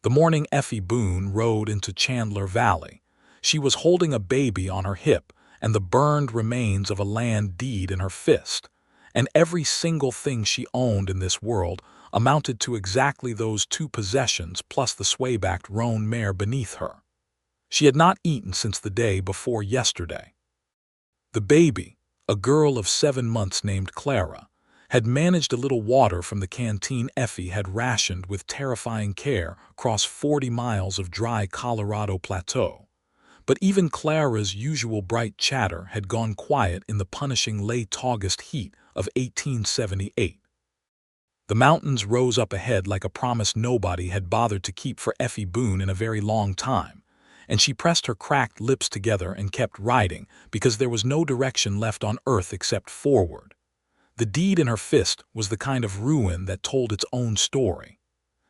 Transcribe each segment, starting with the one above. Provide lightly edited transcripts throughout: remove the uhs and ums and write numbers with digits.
The morning Effie Boone rode into Chandler Valley. She was holding a baby on her hip and the burned remains of a land deed in her fist, and every single thing she owned in this world amounted to exactly those two possessions plus the sway-backed roan mare beneath her. She had not eaten since the day before yesterday. The baby, a girl of 7 months named Clara, had managed a little water from the canteen Effie had rationed with terrifying care across 40 miles of dry Colorado plateau. But even Clara's usual bright chatter had gone quiet in the punishing late August heat of 1878. The mountains rose up ahead like a promise nobody had bothered to keep for Effie Boone in a very long time, and she pressed her cracked lips together and kept riding because there was no direction left on earth except forward. The deed in her fist was the kind of ruin that told its own story.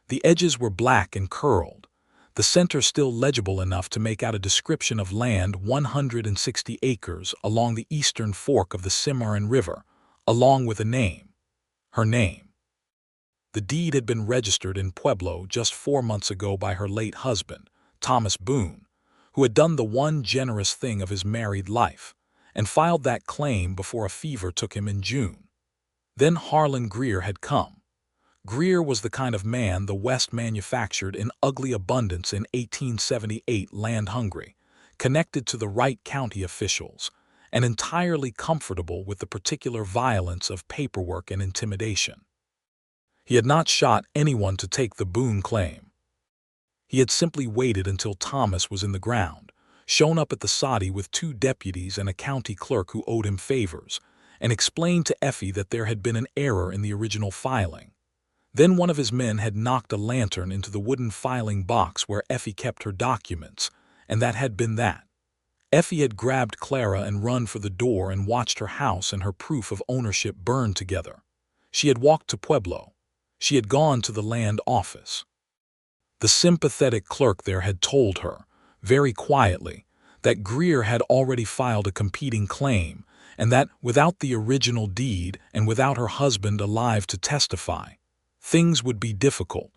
The edges were black and curled, the center still legible enough to make out a description of land 160 acres along the eastern fork of the Cimarron River, along with a name. Her name. The deed had been registered in Pueblo just 4 months ago by her late husband, Thomas Boone, who had done the one generous thing of his married life, and filed that claim before a fever took him in June. Then Harlan Greer had come. Greer was the kind of man the West manufactured in ugly abundance in 1878, land-hungry, connected to the right county officials, and entirely comfortable with the particular violence of paperwork and intimidation. He had not shot anyone to take the Boone claim. He had simply waited until Thomas was in the ground, shown up at the soddy with 2 deputies and a county clerk who owed him favors, and explained to Effie that there had been an error in the original filing. Then one of his men had knocked a lantern into the wooden filing box where Effie kept her documents, and that had been that. Effie had grabbed Clara and run for the door and watched her house and her proof of ownership burn together. She had walked to Pueblo. She had gone to the land office. The sympathetic clerk there had told her, very quietly, that Greer had already filed a competing claim, and that without the original deed and without her husband alive to testify, things would be difficult.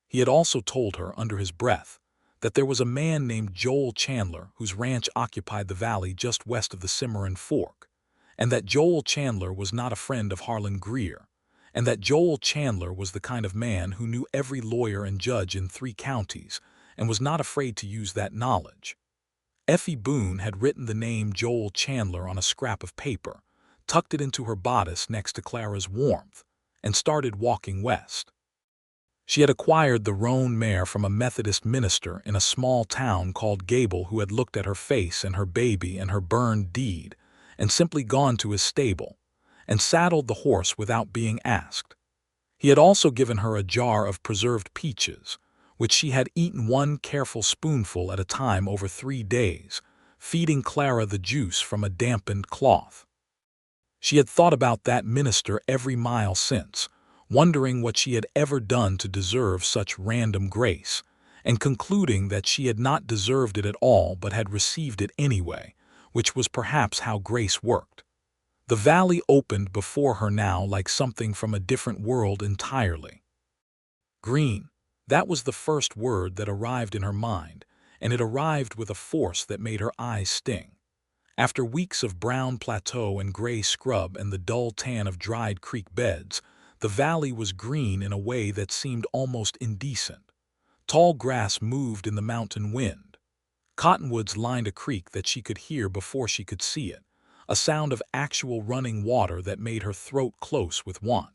He had also told her under his breath that there was a man named Joel Chandler whose ranch occupied the valley just west of the Cimarron Fork, and that Joel Chandler was not a friend of Harlan Greer, and that Joel Chandler was the kind of man who knew every lawyer and judge in 3 counties and was not afraid to use that knowledge. Effie Boone had written the name Joel Chandler on a scrap of paper, tucked it into her bodice next to Clara's warmth, and started walking west. She had acquired the roan mare from a Methodist minister in a small town called Gable who had looked at her face and her baby and her burned deed and simply gone to his stable and saddled the horse without being asked. He had also given her a jar of preserved peaches, which she had eaten 1 careful spoonful at a time over 3 days, feeding Clara the juice from a dampened cloth. She had thought about that minister every mile since, wondering what she had ever done to deserve such random grace, and concluding that she had not deserved it at all but had received it anyway, which was perhaps how grace worked. The valley opened before her now like something from a different world entirely. Green. That was the first word that arrived in her mind, and it arrived with a force that made her eyes sting. After weeks of brown plateau and gray scrub and the dull tan of dried creek beds, the valley was green in a way that seemed almost indecent. Tall grass moved in the mountain wind. Cottonwoods lined a creek that she could hear before she could see it, a sound of actual running water that made her throat close with want.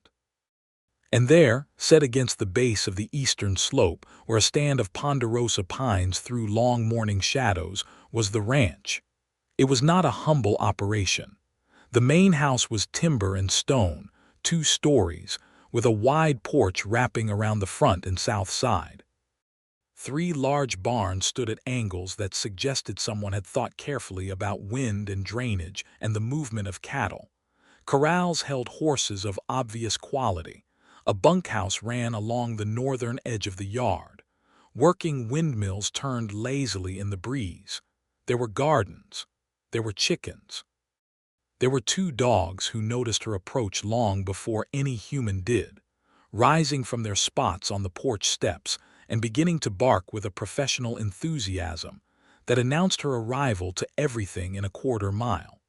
And there, set against the base of the eastern slope, where a stand of ponderosa pines threw long morning shadows, was the ranch. It was not a humble operation. The main house was timber and stone, 2 stories, with a wide porch wrapping around the front and south side. 3 large barns stood at angles that suggested someone had thought carefully about wind and drainage and the movement of cattle. Corrals held horses of obvious quality. A bunkhouse ran along the northern edge of the yard. Working windmills turned lazily in the breeze. There were gardens. There were chickens. There were 2 dogs who noticed her approach long before any human did, rising from their spots on the porch steps and beginning to bark with a professional enthusiasm that announced her arrival to everything in a quarter-mile.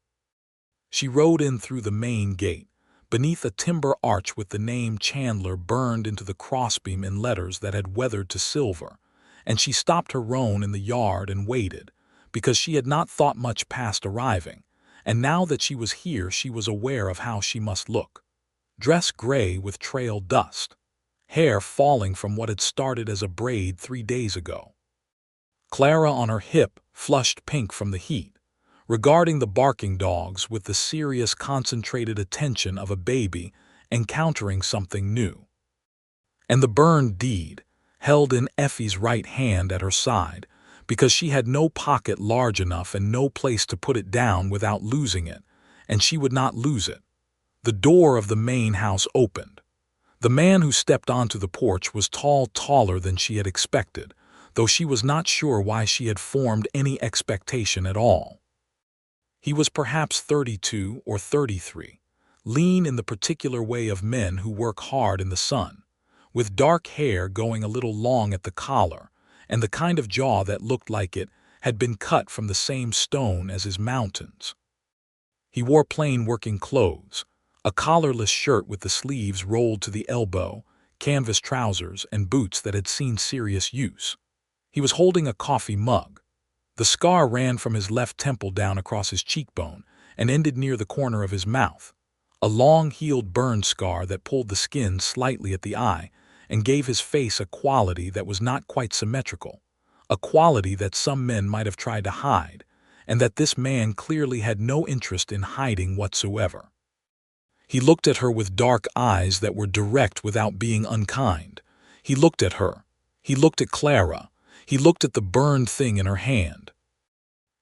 She rode in through the main gate, beneath a timber arch with the name Chandler burned into the crossbeam in letters that had weathered to silver, and she stopped her roan in the yard and waited, because she had not thought much past arriving, and now that she was here she was aware of how she must look. Dress gray with trail dust, hair falling from what had started as a braid 3 days ago. Clara on her hip, flushed pink from the heat, regarding the barking dogs with the serious, concentrated attention of a baby encountering something new. And the burned deed, held in Effie's right hand at her side, because she had no pocket large enough and no place to put it down without losing it, and she would not lose it. The door of the main house opened. The man who stepped onto the porch was taller than she had expected, though she was not sure why she had formed any expectation at all. He was perhaps 32 or 33, lean in the particular way of men who work hard in the sun, with dark hair going a little long at the collar, and the kind of jaw that looked like it had been cut from the same stone as his mountains. He wore plain working clothes, a collarless shirt with the sleeves rolled to the elbow, canvas trousers, and boots that had seen serious use. He was holding a coffee mug. The scar ran from his left temple down across his cheekbone and ended near the corner of his mouth, a long-healed burn scar that pulled the skin slightly at the eye and gave his face a quality that was not quite symmetrical, a quality that some men might have tried to hide, and that this man clearly had no interest in hiding whatsoever. He looked at her with dark eyes that were direct without being unkind. He looked at her. He looked at Clara. He looked at the burned thing in her hand.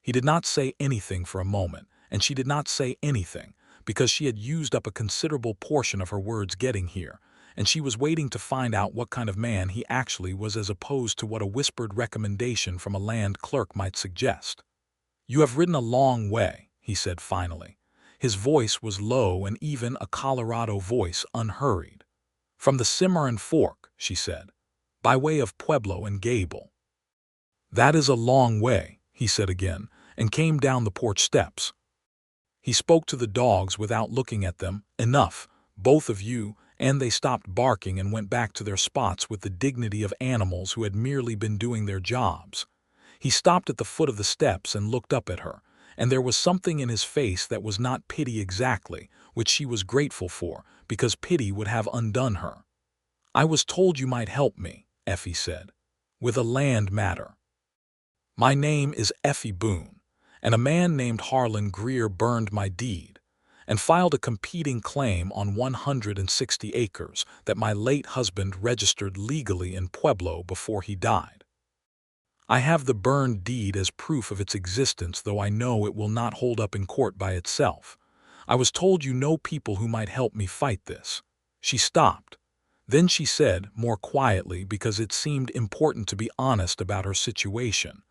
He did not say anything for a moment, and she did not say anything, because she had used up a considerable portion of her words getting here, and she was waiting to find out what kind of man he actually was as opposed to what a whispered recommendation from a land clerk might suggest. "You have ridden a long way," he said finally. His voice was low and even a Colorado voice unhurried. "From the Cimarron Fork," she said, "by way of Pueblo and Gable." "That is a long way," he said again, and came down the porch steps. He spoke to the dogs without looking at them. "Enough, both of you," and they stopped barking and went back to their spots with the dignity of animals who had merely been doing their jobs. He stopped at the foot of the steps and looked up at her, and there was something in his face that was not pity exactly, which she was grateful for, because pity would have undone her. "I was told you might help me," Effie said, "with a land matter. My name is Effie Boone, and a man named Harlan Greer burned my deed and filed a competing claim on 160 acres that my late husband registered legally in Pueblo before he died. I have the burned deed as proof of its existence, though I know it will not hold up in court by itself. I was told you know people who might help me fight this." She stopped. Then she said, more quietly because it seemed important to be honest about her situation,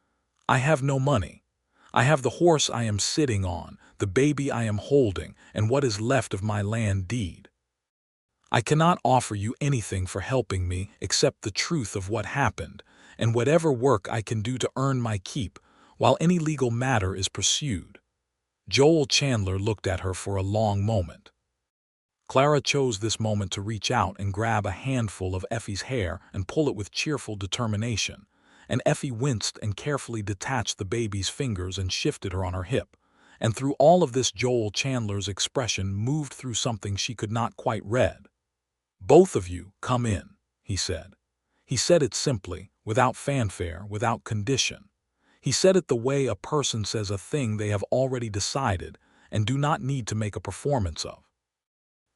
"I have no money. I have the horse I am sitting on, the baby I am holding, and what is left of my land deed. I cannot offer you anything for helping me except the truth of what happened, and whatever work I can do to earn my keep while any legal matter is pursued." Joel Chandler looked at her for a long moment. Clara chose this moment to reach out and grab a handful of Effie's hair and pull it with cheerful determination, and Effie winced and carefully detached the baby's fingers and shifted her on her hip. And through all of this Joel Chandler's expression moved through something she could not quite read. "Both of you, come in," he said. He said it simply, without fanfare, without condition. He said it the way a person says a thing they have already decided and do not need to make a performance of.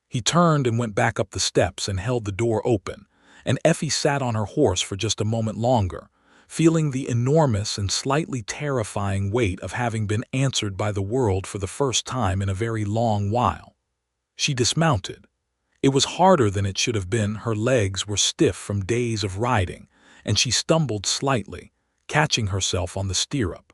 He turned and went back up the steps and held the door open, and Effie sat on her horse for just a moment longer, feeling the enormous and slightly terrifying weight of having been answered by the world for the first time in a very long while. She dismounted. It was harder than it should have been. Her legs were stiff from days of riding, and she stumbled slightly, catching herself on the stirrup.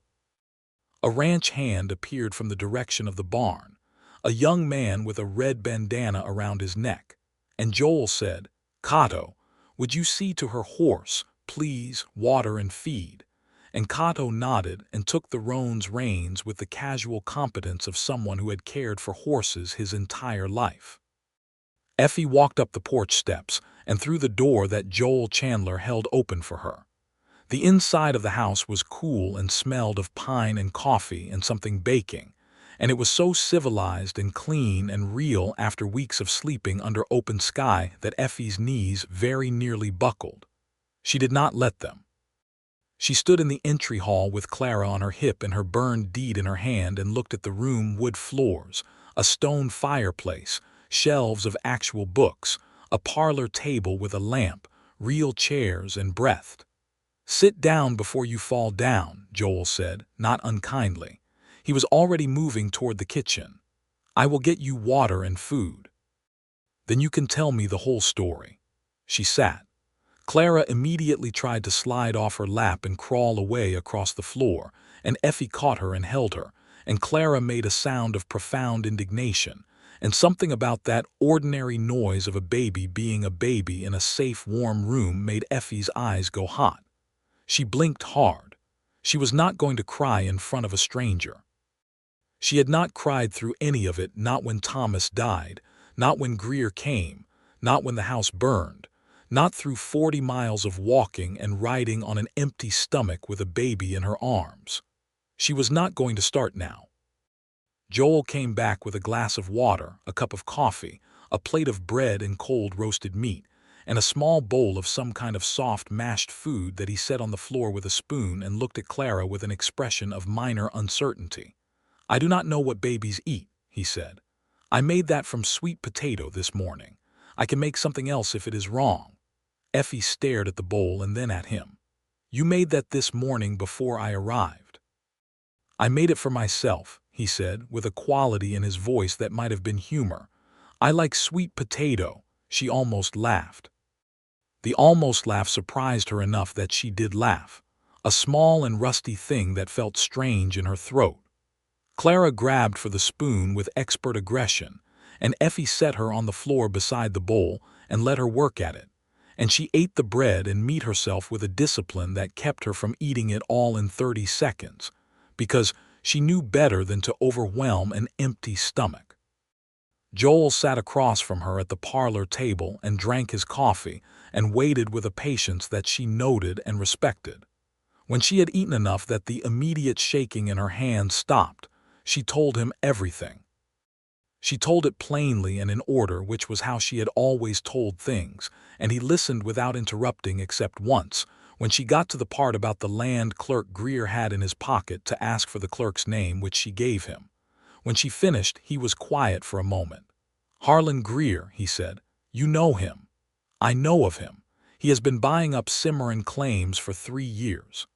A ranch hand appeared from the direction of the barn, a young man with a red bandana around his neck, and Joel said, "Cato, would you see to her horse, please, water, and feed. And Kato nodded and took the roan's reins with the casual competence of someone who had cared for horses his entire life. Effie walked up the porch steps and through the door that Joel Chandler held open for her. The inside of the house was cool and smelled of pine and coffee and something baking, and it was so civilized and clean and real after weeks of sleeping under open sky that Effie's knees very nearly buckled. She did not let them. She stood in the entry hall with Clara on her hip and her burned deed in her hand and looked at the room: wood floors, a stone fireplace, shelves of actual books, a parlor table with a lamp, real chairs, and breathed. "Sit down before you fall down," Joel said, not unkindly. He was already moving toward the kitchen. "I will get you water and food. Then you can tell me the whole story." She sat. Clara immediately tried to slide off her lap and crawl away across the floor, and Effie caught her and held her, and Clara made a sound of profound indignation, and something about that ordinary noise of a baby being a baby in a safe, warm room made Effie's eyes go hot. She blinked hard. She was not going to cry in front of a stranger. She had not cried through any of it, not when Thomas died, not when Greer came, not when the house burned, not through 40 miles of walking and riding on an empty stomach with a baby in her arms. She was not going to start now. Joel came back with a glass of water, a cup of coffee, a plate of bread and cold roasted meat, and a small bowl of some kind of soft mashed food that he set on the floor with a spoon and looked at Clara with an expression of minor uncertainty. "I do not know what babies eat," he said. "I made that from sweet potato this morning. I can make something else if it is wrong." Effie stared at the bowl and then at him. "You made that this morning before I arrived." "I made it for myself," he said, with a quality in his voice that might have been humor. "I like sweet potato." She almost laughed. The almost laugh surprised her enough that she did laugh, a small and rusty thing that felt strange in her throat. Clara grabbed for the spoon with expert aggression, and Effie set her on the floor beside the bowl and let her work at it, and she ate the bread and meat herself with a discipline that kept her from eating it all in 30 seconds, because she knew better than to overwhelm an empty stomach. Joel sat across from her at the parlor table and drank his coffee and waited with a patience that she noted and respected. When she had eaten enough that the immediate shaking in her hands stopped, she told him everything. She told it plainly and in order, which was how she had always told things, and he listened without interrupting except once, when she got to the part about the land clerk Greer had in his pocket to ask for the clerk's name, which she gave him. When she finished, he was quiet for a moment. "Harlan Greer," he said. "You know him." "I know of him. He has been buying up Cimarron claims for 3 years.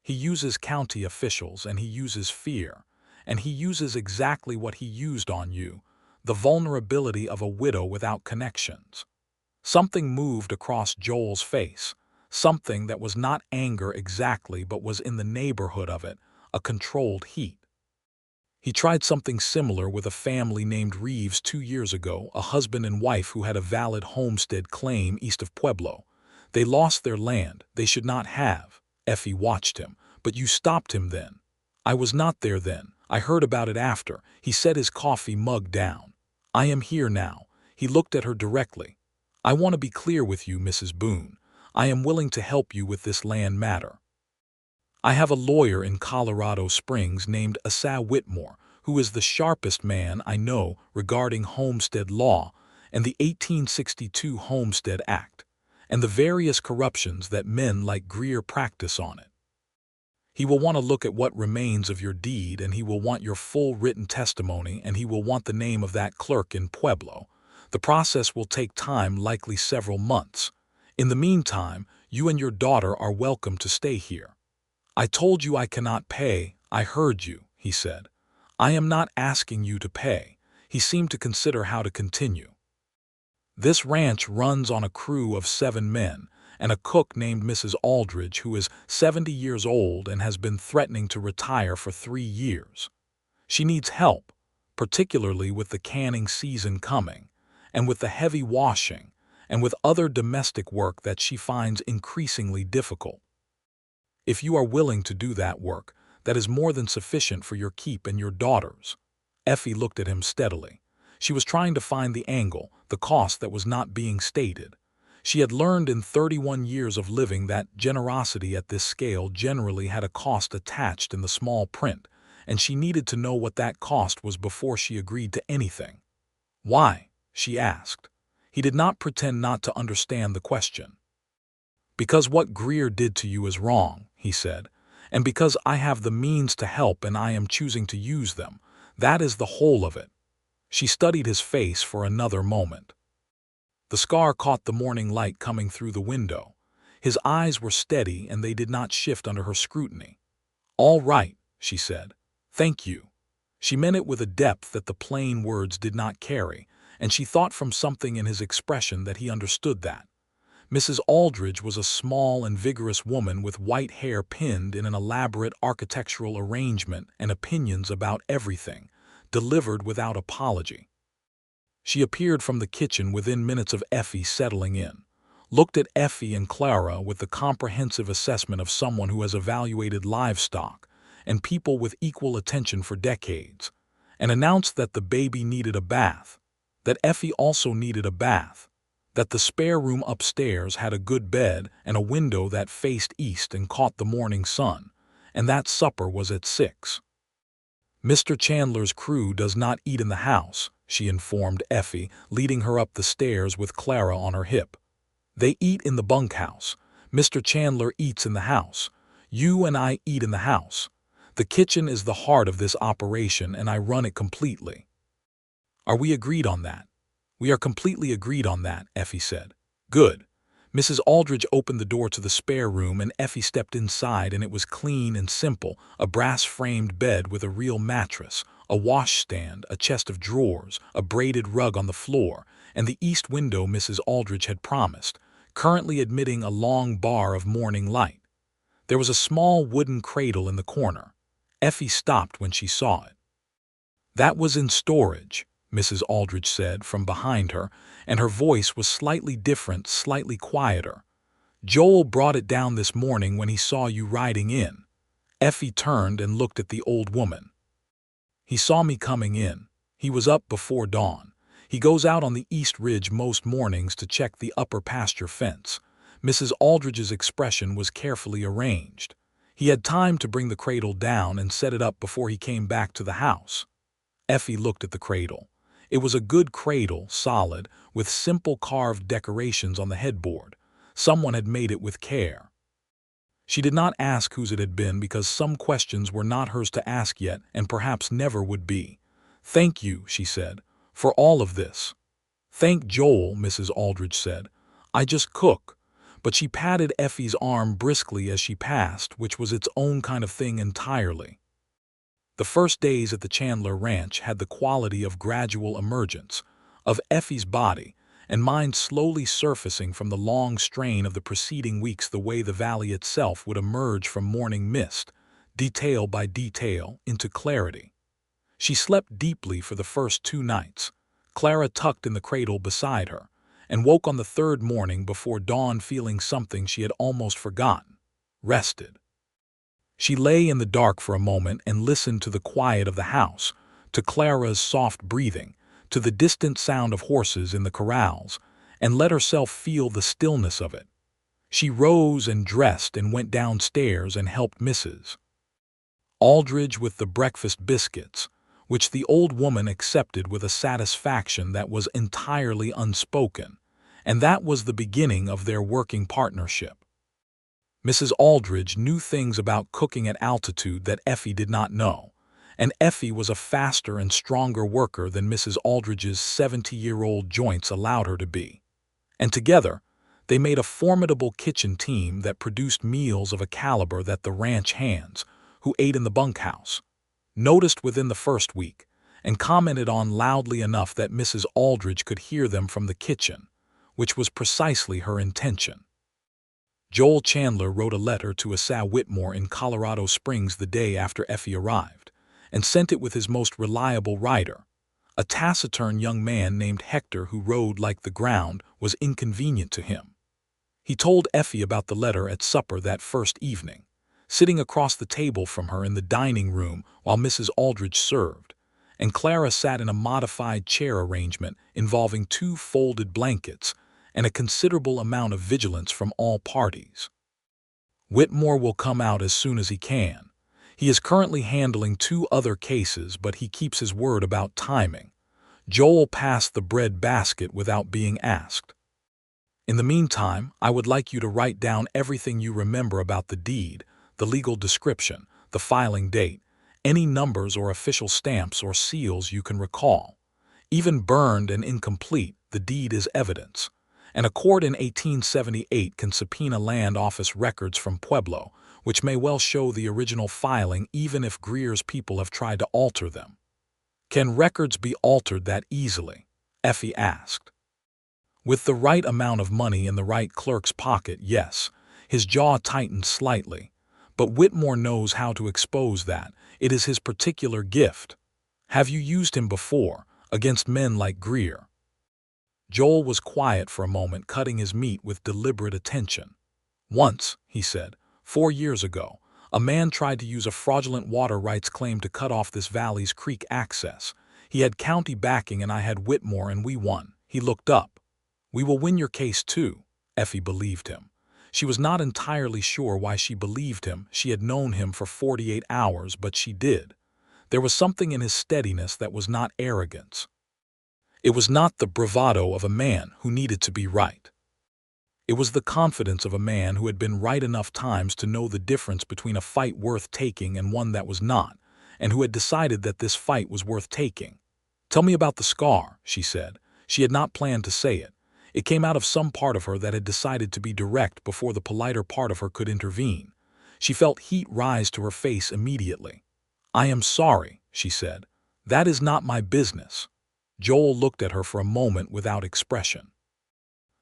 He uses county officials and he uses fear, and he uses exactly what he used on you, the vulnerability of a widow without connections." Something moved across Joel's face, something that was not anger exactly but was in the neighborhood of it, a controlled heat. He tried something similar with a family named Reeves 2 years ago, a husband and wife who had a valid homestead claim east of Pueblo. They lost their land. They should not have. Effie watched him. "But you stopped him then." "I was not there then. I heard about it after." He set his coffee mug down. "I am here now." He looked at her directly. "I want to be clear with you, Mrs. Boone. I am willing to help you with this land matter. I have a lawyer in Colorado Springs named Asa Whitmore, who is the sharpest man I know regarding homestead law and the 1862 Homestead Act, and the various corruptions that men like Greer practice on it. He will want to look at what remains of your deed, and he will want your full written testimony, and he will want the name of that clerk in Pueblo. The process will take time, likely several months. In the meantime, you and your daughter are welcome to stay here." "I told you I cannot pay." "I heard you," he said. "I am not asking you to pay." He seemed to consider how to continue. "This ranch runs on a crew of 7 men, and a cook named Mrs. Aldridge who is 70 years old and has been threatening to retire for 3 years. She needs help, particularly with the canning season coming, and with the heavy washing, and with other domestic work that she finds increasingly difficult. If you are willing to do that work, that is more than sufficient for your keep and your daughter's. Effie looked at him steadily. She was trying to find the angle, the cost that was not being stated. She had learned in 31 years of living that generosity at this scale generally had a cost attached in the small print, and she needed to know what that cost was before she agreed to anything. "Why?" she asked. He did not pretend not to understand the question. "Because what Greer did to you is wrong," he said, "and because I have the means to help and I am choosing to use them. That is the whole of it." She studied his face for another moment. The scar caught the morning light coming through the window. His eyes were steady and they did not shift under her scrutiny. "All right," she said. "Thank you." She meant it with a depth that the plain words did not carry, and she thought from something in his expression that he understood that. Mrs. Aldridge was a small and vigorous woman with white hair pinned in an elaborate architectural arrangement and opinions about everything, delivered without apology. She appeared from the kitchen within minutes of Effie settling in, looked at Effie and Clara with the comprehensive assessment of someone who has evaluated livestock and people with equal attention for decades, and announced that the baby needed a bath, that Effie also needed a bath, that the spare room upstairs had a good bed and a window that faced east and caught the morning sun, and that supper was at 6. "Mr. Chandler's crew does not eat in the house," she informed Effie, leading her up the stairs with Clara on her hip. "They eat in the bunkhouse. Mr. Chandler eats in the house. You and I eat in the house. The kitchen is the heart of this operation and I run it completely." "Are we agreed on that?" "We are completely agreed on that," Effie said. "Good." Mrs. Aldridge opened the door to the spare room and Effie stepped inside, and it was clean and simple, a brass-framed bed with a real mattress, a washstand, a chest of drawers, a braided rug on the floor, and the east window Mrs. Aldridge had promised, currently admitting a long bar of morning light. There was a small wooden cradle in the corner. Effie stopped when she saw it. "That was in storage," Mrs. Aldridge said from behind her, and her voice was slightly different, slightly quieter. "Joel brought it down this morning when he saw you riding in." Effie turned and looked at the old woman. "He saw me coming in. He was up before dawn. He goes out on the East Ridge most mornings to check the upper pasture fence." Mrs. Aldridge's expression was carefully arranged. "He had time to bring the cradle down and set it up before he came back to the house." Effie looked at the cradle. It was a good cradle, solid, with simple carved decorations on the headboard. Someone had made it with care. She did not ask whose it had been because some questions were not hers to ask yet and perhaps never would be. "Thank you," she said, "for all of this." "Thank Joel," Mrs. Aldridge said. "I just cook." But she patted Effie's arm briskly as she passed, which was its own kind of thing entirely. The first days at the Chandler Ranch had the quality of gradual emergence, of Effie's body and mind slowly surfacing from the long strain of the preceding weeks the way the valley itself would emerge from morning mist, detail by detail, into clarity. She slept deeply for the first 2 nights, Clara tucked in the cradle beside her, and woke on the 3rd morning before dawn feeling something she had almost forgotten: rested. She lay in the dark for a moment and listened to the quiet of the house, to Clara's soft breathing, to the distant sound of horses in the corrals, and let herself feel the stillness of it. She rose and dressed and went downstairs and helped Mrs. Aldridge with the breakfast biscuits, which the old woman accepted with a satisfaction that was entirely unspoken, and that was the beginning of their working partnership. Mrs. Aldridge knew things about cooking at altitude that Effie did not know, and Effie was a faster and stronger worker than Mrs. Aldridge's 70-year-old joints allowed her to be. And together, they made a formidable kitchen team that produced meals of a caliber that the ranch hands, who ate in the bunkhouse, noticed within the first week, and commented on loudly enough that Mrs. Aldridge could hear them from the kitchen, which was precisely her intention. Joel Chandler wrote a letter to Asa Whitmore in Colorado Springs the day after Effie arrived, and sent it with his most reliable writer, A taciturn young man named Hector who rode like the ground was inconvenient to him. He told Effie about the letter at supper that first evening, sitting across the table from her in the dining room while Mrs. Aldridge served, and Clara sat in a modified chair arrangement involving 2 folded blankets and a considerable amount of vigilance from all parties. Whitmore will come out as soon as he can. He is currently handling 2 other cases, but he keeps his word about timing. Joel passed the bread basket without being asked. In the meantime, I would like you to write down everything you remember about the deed, the legal description, the filing date, any numbers or official stamps or seals you can recall. Even burned and incomplete, the deed is evidence, and a court in 1878 can subpoena land office records from Pueblo, which may well show the original filing even if Greer's people have tried to alter them. Can records be altered that easily? Effie asked. With the right amount of money in the right clerk's pocket, yes. His jaw tightened slightly. But Whitmore knows how to expose that. It is his particular gift. Have you used him before, against men like Greer? Joel was quiet for a moment, cutting his meat with deliberate attention. Once, he said, 4 years ago, a man tried to use a fraudulent water rights claim to cut off this valley's creek access. He had county backing and I had Whitmore and we won. He looked up. We will win your case too. Effie believed him. She was not entirely sure why she believed him. She had known him for 48 hours, but she did. There was something in his steadiness that was not arrogance. It was not the bravado of a man who needed to be right. It was the confidence of a man who had been right enough times to know the difference between a fight worth taking and one that was not, and who had decided that this fight was worth taking. Tell me about the scar, she said. She had not planned to say it. It came out of some part of her that had decided to be direct before the politer part of her could intervene. She felt heat rise to her face immediately. I am sorry, she said. That is not my business. Joel looked at her for a moment without expression.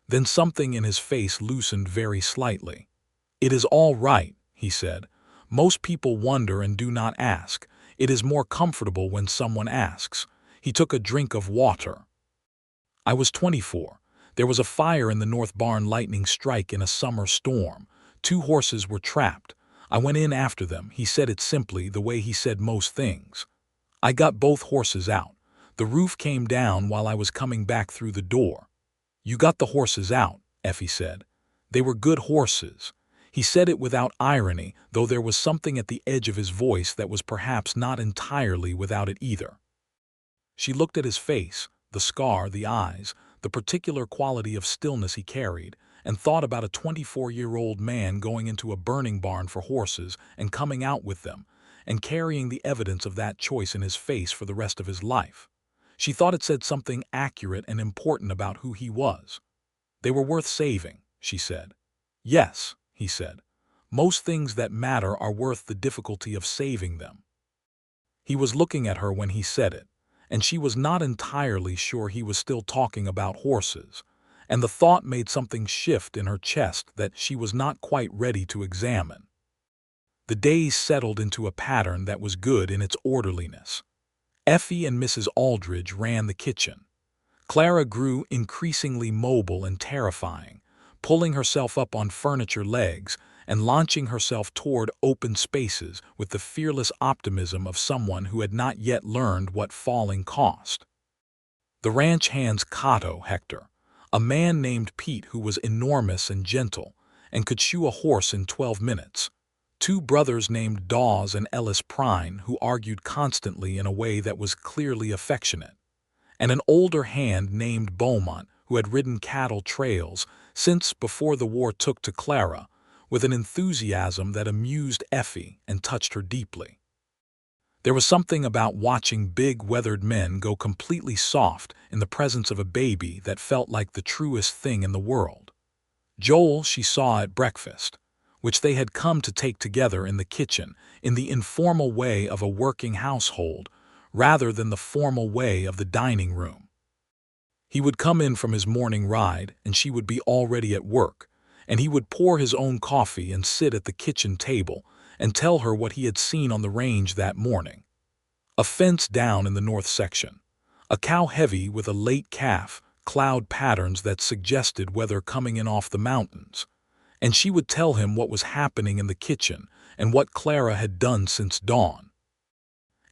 Then something in his face loosened very slightly. It is all right, he said. Most people wonder and do not ask. It is more comfortable when someone asks. He took a drink of water. I was 24. There was a fire in the north barn, lightning strike in a summer storm. 2 horses were trapped. I went in after them. He said it simply, the way he said most things. I got both horses out. The roof came down while I was coming back through the door. You got the horses out, Effie said. They were good horses. He said it without irony, though there was something at the edge of his voice that was perhaps not entirely without it either. She looked at his face, the scar, the eyes, the particular quality of stillness he carried, and thought about a 24-year-old man going into a burning barn for horses and coming out with them, and carrying the evidence of that choice in his face for the rest of his life. She thought it said something accurate and important about who he was. They were worth saving, she said. Yes, he said. Most things that matter are worth the difficulty of saving them. He was looking at her when he said it, and she was not entirely sure he was still talking about horses, and the thought made something shift in her chest that she was not quite ready to examine. The days settled into a pattern that was good in its orderliness. Effie and Mrs. Aldridge ran the kitchen. Clara grew increasingly mobile and terrifying, pulling herself up on furniture legs and launching herself toward open spaces with the fearless optimism of someone who had not yet learned what falling cost. The ranch hand's Cato, Hector, a man named Pete who was enormous and gentle and could shoe a horse in 12 minutes. 2 brothers named Dawes and Ellis Prine who argued constantly in a way that was clearly affectionate, and an older hand named Beaumont who had ridden cattle trails since before the war took to Clara, with an enthusiasm that amused Effie and touched her deeply. There was something about watching big, weathered men go completely soft in the presence of a baby that felt like the truest thing in the world. Joel she saw at breakfast, which they had come to take together in the kitchen in the informal way of a working household rather than the formal way of the dining room. He would come in from his morning ride and she would be already at work, and he would pour his own coffee and sit at the kitchen table and tell her what he had seen on the range that morning. A fence down in the north section, A cow heavy with a late calf, cloud patterns that suggested weather coming in off the mountains. And she would tell him what was happening in the kitchen and what Clara had done since dawn.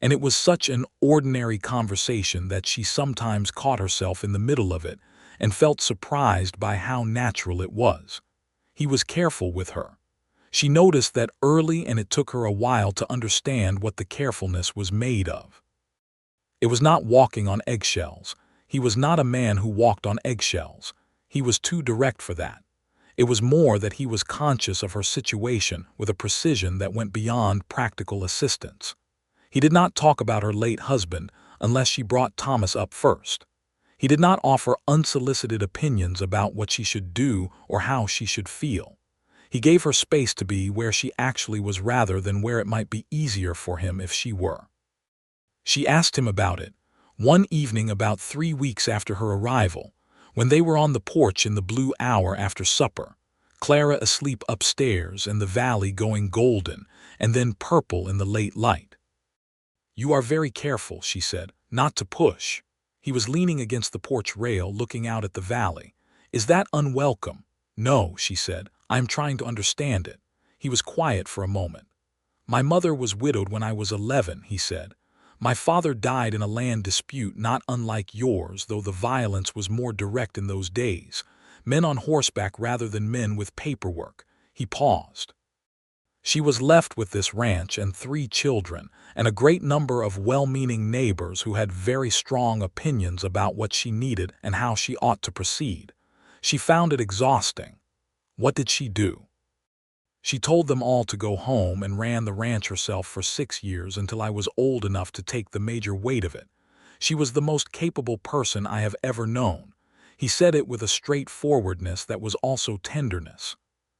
And it was such an ordinary conversation that she sometimes caught herself in the middle of it and felt surprised by how natural it was. He was careful with her. She noticed that early, and it took her a while to understand what the carefulness was made of. It was not walking on eggshells. He was not a man who walked on eggshells. He was too direct for that. It was more that he was conscious of her situation with a precision that went beyond practical assistance. He did not talk about her late husband unless she brought Thomas up first. He did not offer unsolicited opinions about what she should do or how she should feel. He gave her space to be where she actually was rather than where it might be easier for him if she were. She asked him about it, one evening about 3 weeks after her arrival, when they were on the porch in the blue hour after supper, Clara asleep upstairs and the valley going golden and then purple in the late light. "You are very careful," she said, "not to push." He was leaning against the porch rail looking out at the valley. "Is that unwelcome?" "No," she said, "I am trying to understand it." He was quiet for a moment. "My mother was widowed when I was 11, he said. "My father died in a land dispute not unlike yours, though the violence was more direct in those days. Men on horseback rather than men with paperwork." He paused. She was left with this ranch and 3 children, and a great number of well-meaning neighbors who had very strong opinions about what she needed and how she ought to proceed. She found it exhausting. What did she do? She told them all to go home and ran the ranch herself for 6 years until I was old enough to take the major weight of it. She was the most capable person I have ever known. He said it with a straightforwardness that was also tenderness.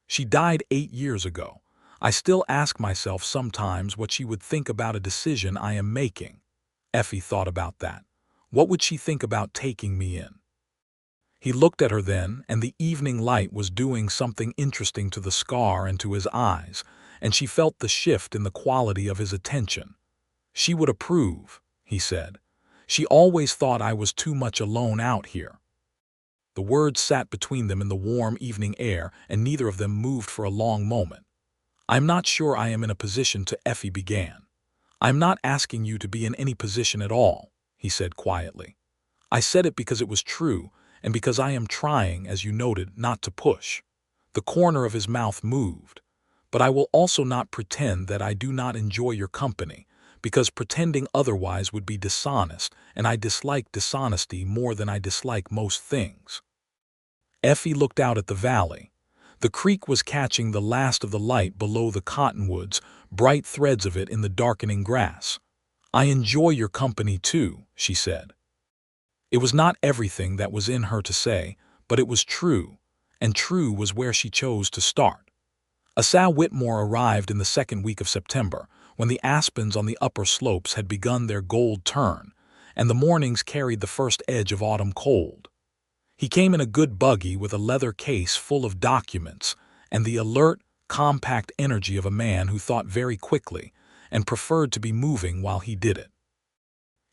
She died 8 years ago. I still ask myself sometimes what she would think about a decision I am making. Effie thought about that. What would she think about taking me in? He looked at her then, and the evening light was doing something interesting to the scar and to his eyes, and she felt the shift in the quality of his attention. "She would approve," he said. "She always thought I was too much alone out here." The words sat between them in the warm evening air, and neither of them moved for a long moment. "I'm not sure I am in a position to," Effie began. "I'm not asking you to be in any position at all," he said quietly. "I said it because it was true, and because I am trying, as you noted, not to push." The corner of his mouth moved. "But I will also not pretend that I do not enjoy your company, because pretending otherwise would be dishonest, and I dislike dishonesty more than I dislike most things." Effie looked out at the valley. The creek was catching the last of the light below the cottonwoods, bright threads of it in the darkening grass. "I enjoy your company too," she said. It was not everything that was in her to say, but it was true, and true was where she chose to start. Asa Whitmore arrived in the 2nd week of September, when the aspens on the upper slopes had begun their gold turn, and the mornings carried the first edge of autumn cold. He came in a good buggy with a leather case full of documents and the alert, compact energy of a man who thought very quickly and preferred to be moving while he did it.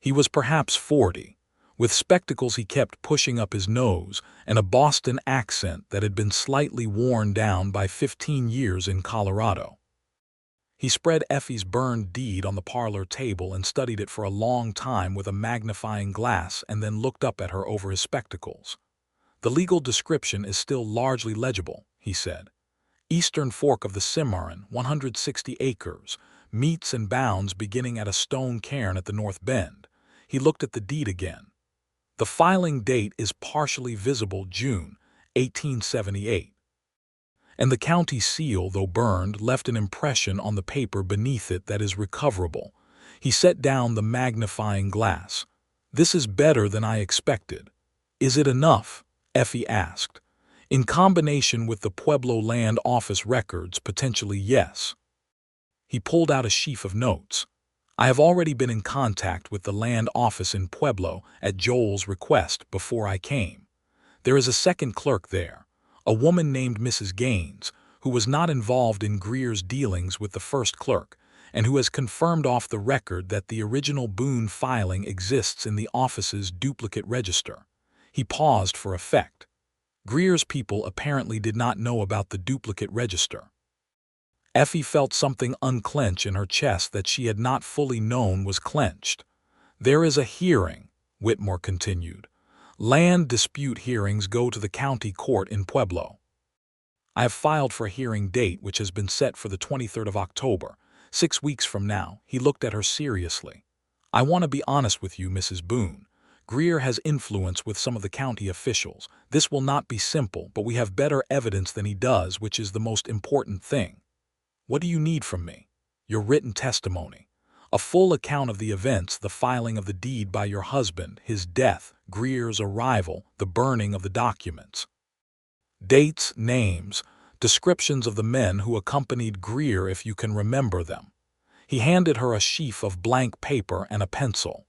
He was perhaps 40. With spectacles he kept pushing up his nose and a Boston accent that had been slightly worn down by 15 years in Colorado. He spread Effie's burned deed on the parlor table and studied it for a long time with a magnifying glass and then looked up at her over his spectacles. "The legal description is still largely legible," he said. "Eastern fork of the Cimarron, 160 acres, meets and bounds beginning at a stone cairn at the north bend." He looked at the deed again. "The filing date is partially visible June, 1878. And the county seal, though burned, left an impression on the paper beneath it that is recoverable." He set down the magnifying glass. "This is better than I expected." "Is it enough?" Effie asked. "In combination with the Pueblo Land Office records, potentially yes." He pulled out a sheaf of notes. "I have already been in contact with the land office in Pueblo at Joel's request before I came. There is a second clerk there, a woman named Mrs. Gaines, who was not involved in Greer's dealings with the first clerk, and who has confirmed off the record that the original Boone filing exists in the office's duplicate register. He paused for effect. Greer's people apparently did not know about the duplicate register. Effie felt something unclench in her chest that she had not fully known was clenched. "There is a hearing," Whitmore continued. "Land dispute hearings go to the county court in Pueblo. I have filed for a hearing date which has been set for the 23rd of October, 6 weeks from now." He looked at her seriously. "I want to be honest with you, Mrs. Boone. Greer has influence with some of the county officials. This will not be simple, but we have better evidence than he does, which is the most important thing. What do you need from me? Your written testimony. A full account of the events, the filing of the deed by your husband, his death, Greer's arrival, the burning of the documents. Dates, names, descriptions of the men who accompanied Greer if you can remember them." He handed her a sheaf of blank paper and a pencil.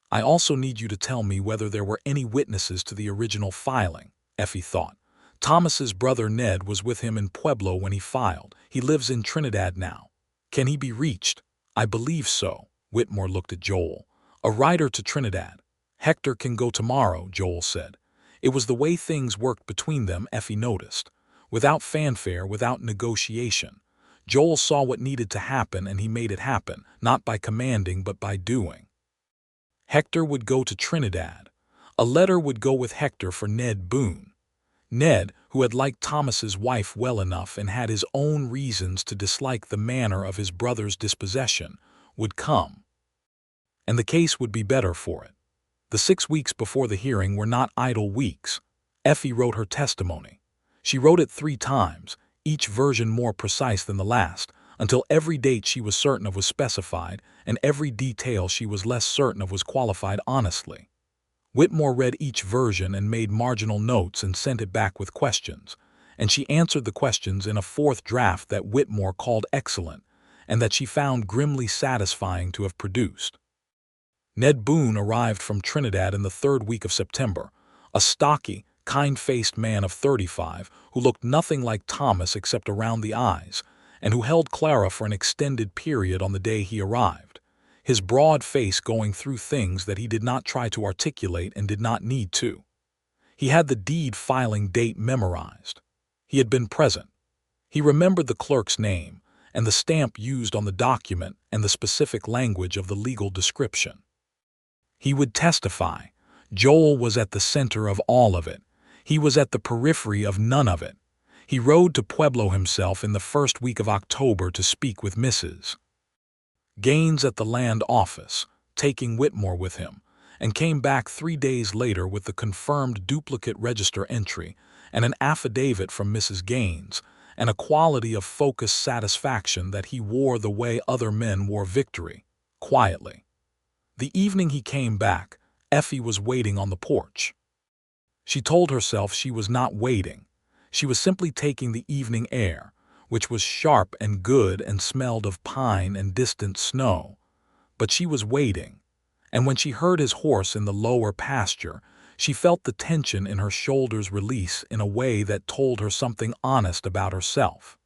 "I also need you to tell me whether there were any witnesses to the original filing," Effie thought. "Thomas's brother Ned was with him in Pueblo when he filed. He lives in Trinidad now. Can he be reached?" "I believe so." Whitmore looked at Joel. "A rider to Trinidad." "Hector can go tomorrow," Joel said. It was the way things worked between them, Effie noticed. Without fanfare, without negotiation. Joel saw what needed to happen and he made it happen, not by commanding but by doing. Hector would go to Trinidad. A letter would go with Hector for Ned Boone. Ned, who had liked Thomas's wife well enough and had his own reasons to dislike the manner of his brother's dispossession, would come. And the case would be better for it. The 6 weeks before the hearing were not idle weeks. Effie wrote her testimony. She wrote it 3 times, each version more precise than the last, until every date she was certain of was specified and every detail she was less certain of was qualified honestly. Whitmore read each version and made marginal notes and sent it back with questions, and she answered the questions in a 4th draft that Whitmore called excellent and that she found grimly satisfying to have produced. Ned Boone arrived from Trinidad in the 3rd week of September, a stocky, kind-faced man of 35 who looked nothing like Thomas except around the eyes, and who held Clara for an extended period on the day he arrived, his broad face going through things that he did not try to articulate and did not need to. He had the deed filing date memorized. He had been present. He remembered the clerk's name and the stamp used on the document and the specific language of the legal description. He would testify. Joel was at the center of all of it. He was at the periphery of none of it. He rode to Pueblo himself in the 1st week of October to speak with Mrs. Gaines at the land office, taking Whitmore with him, and came back 3 days later with the confirmed duplicate register entry and an affidavit from Mrs. Gaines, and a quality of focused satisfaction that he wore the way other men wore victory, quietly. The evening he came back, Effie was waiting on the porch. She told herself she was not waiting. She was simply taking the evening air, which was sharp and good and smelled of pine and distant snow. But she was waiting, and when she heard his horse in the lower pasture, she felt the tension in her shoulders release in a way that told her something honest about herself.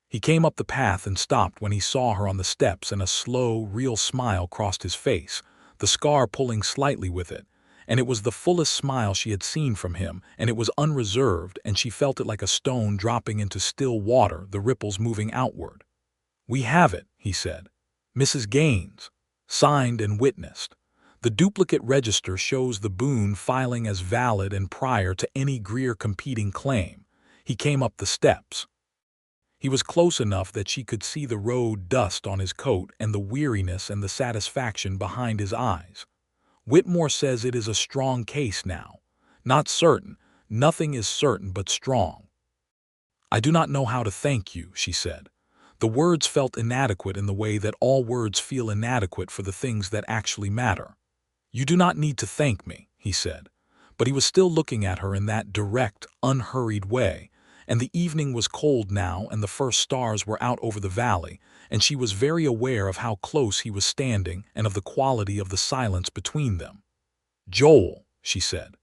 He came up the path and stopped when he saw her on the steps, and a slow, real smile crossed his face, the scar pulling slightly with it, and it was the fullest smile she had seen from him, and it was unreserved, and she felt it like a stone dropping into still water, the ripples moving outward. "We have it," he said. "Mrs. Gaines. Signed and witnessed. The duplicate register shows the Boone filing as valid and prior to any Greer competing claim." He came up the steps. He was close enough that she could see the road dust on his coat and the weariness and the satisfaction behind his eyes. "Whitmore says it is a strong case now. Not certain. Nothing is certain but strong." "I do not know how to thank you," she said. The words felt inadequate in the way that all words feel inadequate for the things that actually matter. "You do not need to thank me," he said. But he was still looking at her in that direct, unhurried way, and the evening was cold now and the first stars were out over the valley, and she was very aware of how close he was standing and of the quality of the silence between them. "Joel," she said.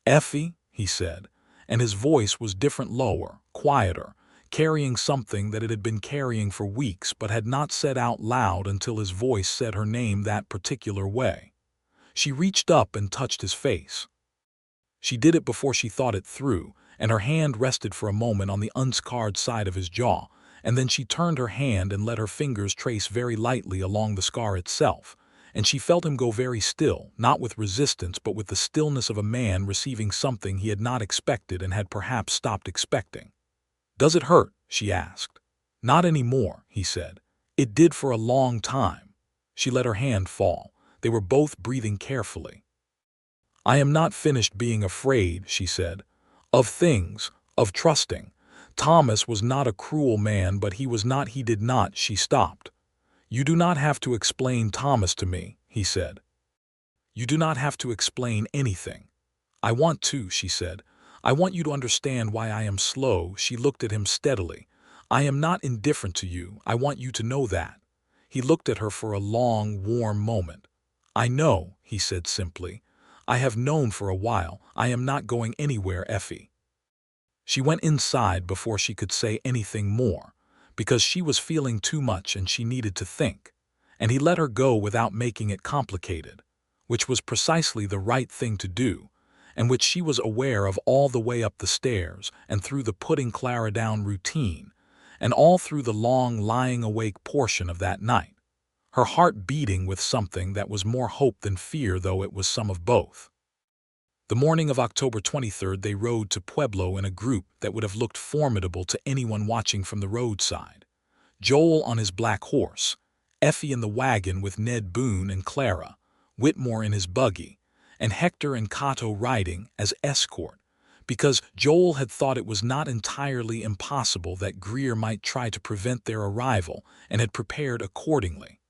"Effie," he said, and his voice was different, lower, quieter. carrying something that it had been carrying for weeks but had not said out loud until his voice said her name that particular way. She reached up and touched his face. She did it before she thought it through, and her hand rested for a moment on the unscarred side of his jaw, and then she turned her hand and let her fingers trace very lightly along the scar itself, and she felt him go very still, not with resistance but with the stillness of a man receiving something he had not expected and had perhaps stopped expecting. "Does it hurt?" she asked. "Not any more," he said. "It did for a long time." She let her hand fall. They were both breathing carefully. "I am not finished being afraid," she said. "Of things, of trusting. Thomas was not a cruel man, but he did not." She stopped. "You do not have to explain Thomas to me," he said. "You do not have to explain anything." "I want to," she said. "I want you to understand why I am slow." She looked at him steadily. "I am not indifferent to you. I want you to know that." He looked at her for a long, warm moment. "I know," he said simply. "I have known for a while. I am not going anywhere, Effie." She went inside before she could say anything more, because she was feeling too much and she needed to think, and he let her go without making it complicated, which was precisely the right thing to do, and which she was aware of all the way up the stairs and through the putting Clara down routine, and all through the long lying awake portion of that night, her heart beating with something that was more hope than fear, though it was some of both. The morning of October 23rd they rode to Pueblo in a group that would have looked formidable to anyone watching from the roadside. Joel on his black horse, Effie in the wagon with Ned Boone and Clara, Whitmore in his buggy, and Hector and Cato riding as escort, because Joel had thought it was not entirely impossible that Greer might try to prevent their arrival and had prepared accordingly.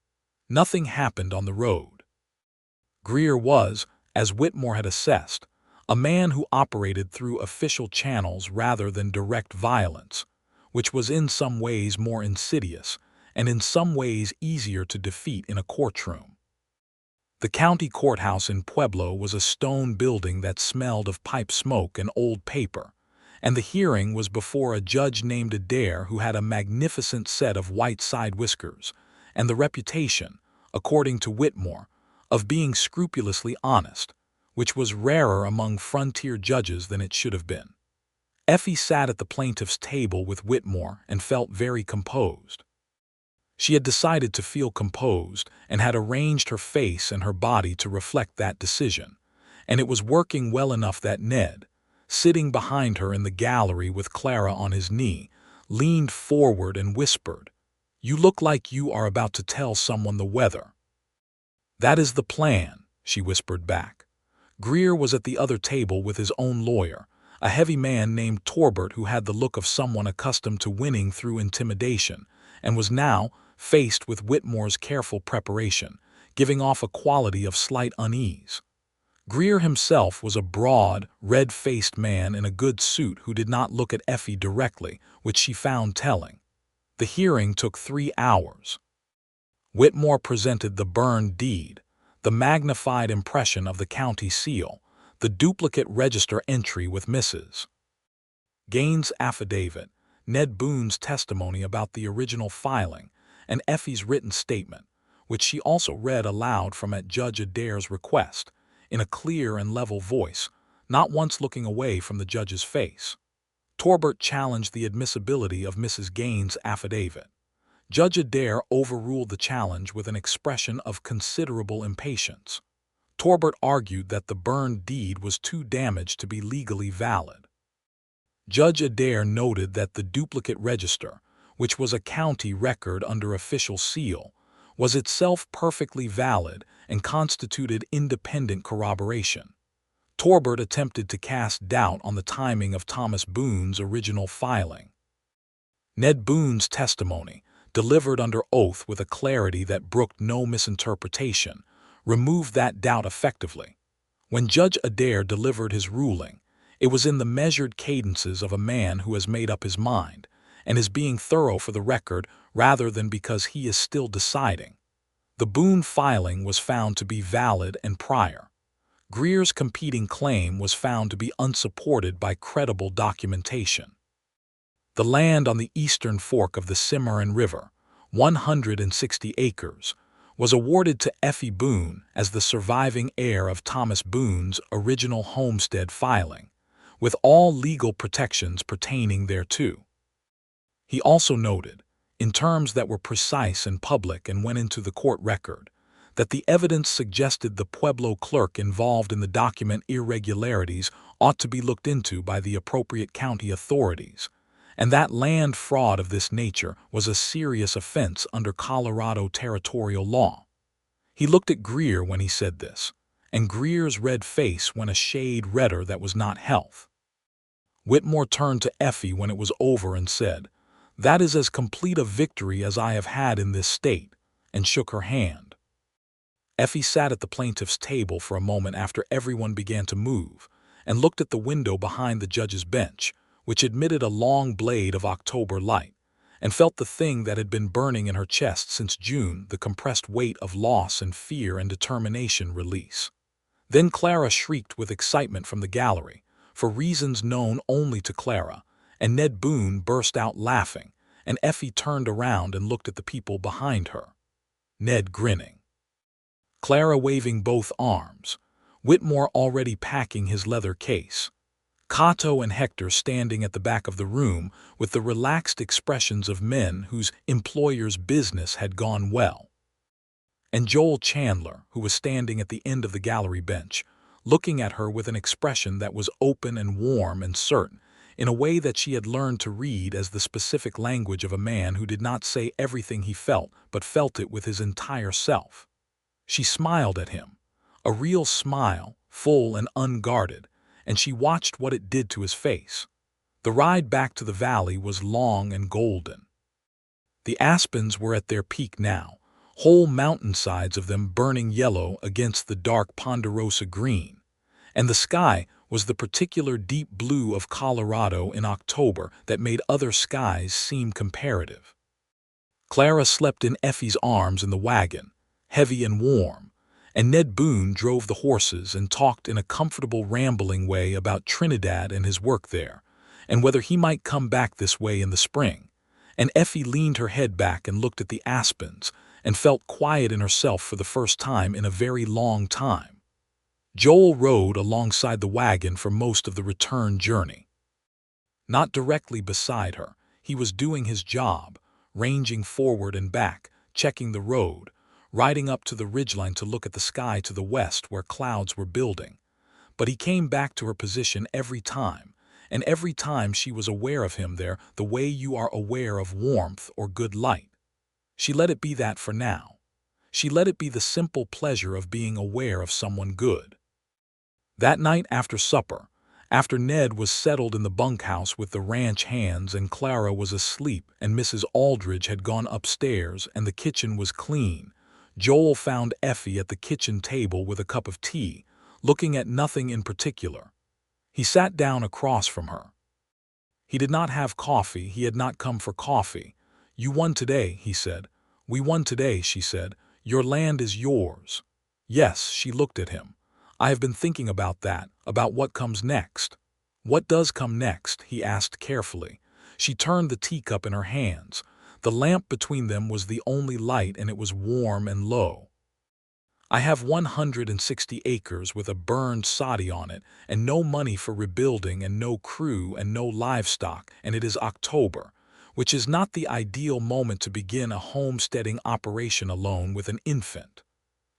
Nothing happened on the road. Greer was, as Whitmore had assessed, a man who operated through official channels rather than direct violence, which was in some ways more insidious and in some ways easier to defeat in a courtroom. The county courthouse in Pueblo was a stone building that smelled of pipe smoke and old paper, and the hearing was before a judge named Adair who had a magnificent set of white side whiskers and the reputation, according to Whitmore, of being scrupulously honest, which was rarer among frontier judges than it should have been. Effie sat at the plaintiff's table with Whitmore and felt very composed. She had decided to feel composed and had arranged her face and her body to reflect that decision, and it was working well enough that Ned, sitting behind her in the gallery with Clara on his knee, leaned forward and whispered, "You look like you are about to tell someone the weather." "That is the plan," she whispered back. Greer was at the other table with his own lawyer, a heavy man named Torbert who had the look of someone accustomed to winning through intimidation, and was now, faced with Whitmore's careful preparation, giving off a quality of slight unease. Greer himself was a broad, red-faced man in a good suit who did not look at Effie directly, which she found telling. The hearing took 3 hours. Whitmore presented the burned deed, the magnified impression of the county seal, the duplicate register entry with Mrs. Gaines' affidavit, Ned Boone's testimony about the original filing, and Effie's written statement, which she also read aloud from at Judge Adair's request, in a clear and level voice, not once looking away from the judge's face. Torbert challenged the admissibility of Mrs. Gaines' affidavit. Judge Adair overruled the challenge with an expression of considerable impatience. Torbert argued that the burned deed was too damaged to be legally valid. Judge Adair noted that the duplicate register, which was a county record under official seal, was itself perfectly valid and constituted independent corroboration. Torbert attempted to cast doubt on the timing of Thomas Boone's original filing. Ned Boone's testimony, delivered under oath with a clarity that brooked no misinterpretation, removed that doubt effectively. When Judge Adair delivered his ruling, it was in the measured cadences of a man who has made up his mind, and is being thorough for the record rather than because he is still deciding. The Boone filing was found to be valid and prior. Greer's competing claim was found to be unsupported by credible documentation. The land on the eastern fork of the Cimarron River, 160 acres, was awarded to Effie Boone as the surviving heir of Thomas Boone's original homestead filing, with all legal protections pertaining thereto. He also noted, in terms that were precise and public and went into the court record, that the evidence suggested the Pueblo clerk involved in the document irregularities ought to be looked into by the appropriate county authorities, and that land fraud of this nature was a serious offense under Colorado territorial law. He looked at Greer when he said this, and Greer's red face went a shade redder that was not health. Whitmore turned to Effie when it was over and said, "That is as complete a victory as I have had in this state," and shook her hand. Effie sat at the plaintiff's table for a moment after everyone began to move, and looked at the window behind the judge's bench, which admitted a long blade of October light, and felt the thing that had been burning in her chest since June, the compressed weight of loss and fear and determination release. Then Clara shrieked with excitement from the gallery, for reasons known only to Clara, and Ned Boone burst out laughing, and Effie turned around and looked at the people behind her. Ned grinning, Clara waving both arms, Whitmore already packing his leather case, Cato and Hector standing at the back of the room with the relaxed expressions of men whose employer's business had gone well, and Joel Chandler, who was standing at the end of the gallery bench, looking at her with an expression that was open and warm and certain, in a way that she had learned to read as the specific language of a man who did not say everything he felt but felt it with his entire self. She smiled at him, a real smile, full and unguarded, and she watched what it did to his face. The ride back to the valley was long and golden. The aspens were at their peak now, whole mountainsides of them burning yellow against the dark ponderosa green, and the sky was the particular deep blue of Colorado in October that made other skies seem comparative. Clara slept in Effie's arms in the wagon, heavy and warm, and Ned Boone drove the horses and talked in a comfortable rambling way about Trinidad and his work there, and whether he might come back this way in the spring, and Effie leaned her head back and looked at the aspens and felt quiet in herself for the first time in a very long time. Joel rode alongside the wagon for most of the return journey. Not directly beside her, he was doing his job, ranging forward and back, checking the road, riding up to the ridgeline to look at the sky to the west where clouds were building. But he came back to her position every time, and every time she was aware of him there the way you are aware of warmth or good light. She let it be that for now. She let it be the simple pleasure of being aware of someone good. That night after supper, after Ned was settled in the bunkhouse with the ranch hands and Clara was asleep and Mrs. Aldridge had gone upstairs and the kitchen was clean, Joel found Effie at the kitchen table with a cup of tea, looking at nothing in particular. He sat down across from her. He did not have coffee, he had not come for coffee. "You won today," he said. "We won today," she said. "Your land is yours." "Yes," she looked at him. "I have been thinking about that, about what comes next." "What does come next?" he asked carefully. She turned the teacup in her hands. The lamp between them was the only light and it was warm and low. "I have 160 acres with a burned soddy on it and no money for rebuilding and no crew and no livestock, and it is October, which is not the ideal moment to begin a homesteading operation alone with an infant."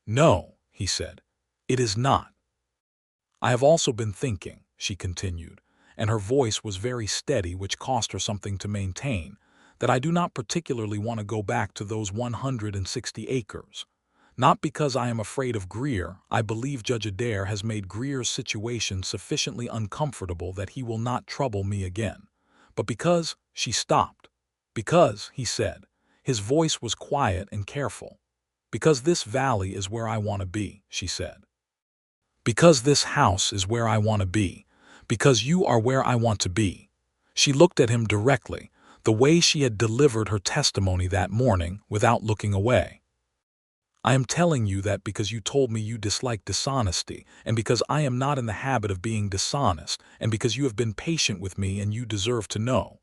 "No," he said, "it is not." "I have also been thinking," she continued, and her voice was very steady, which cost her something to maintain, "that I do not particularly want to go back to those 160 acres. Not because I am afraid of Greer. I believe Judge Adair has made Greer's situation sufficiently uncomfortable that he will not trouble me again. But because—" she stopped. "Because," he said, his voice was quiet and careful. "Because this valley is where I want to be," she said. "Because this house is where I want to be. Because you are where I want to be." She looked at him directly, the way she had delivered her testimony that morning, without looking away. "I am telling you that because you told me you dislike dishonesty, and because I am not in the habit of being dishonest, and because you have been patient with me and you deserve to know."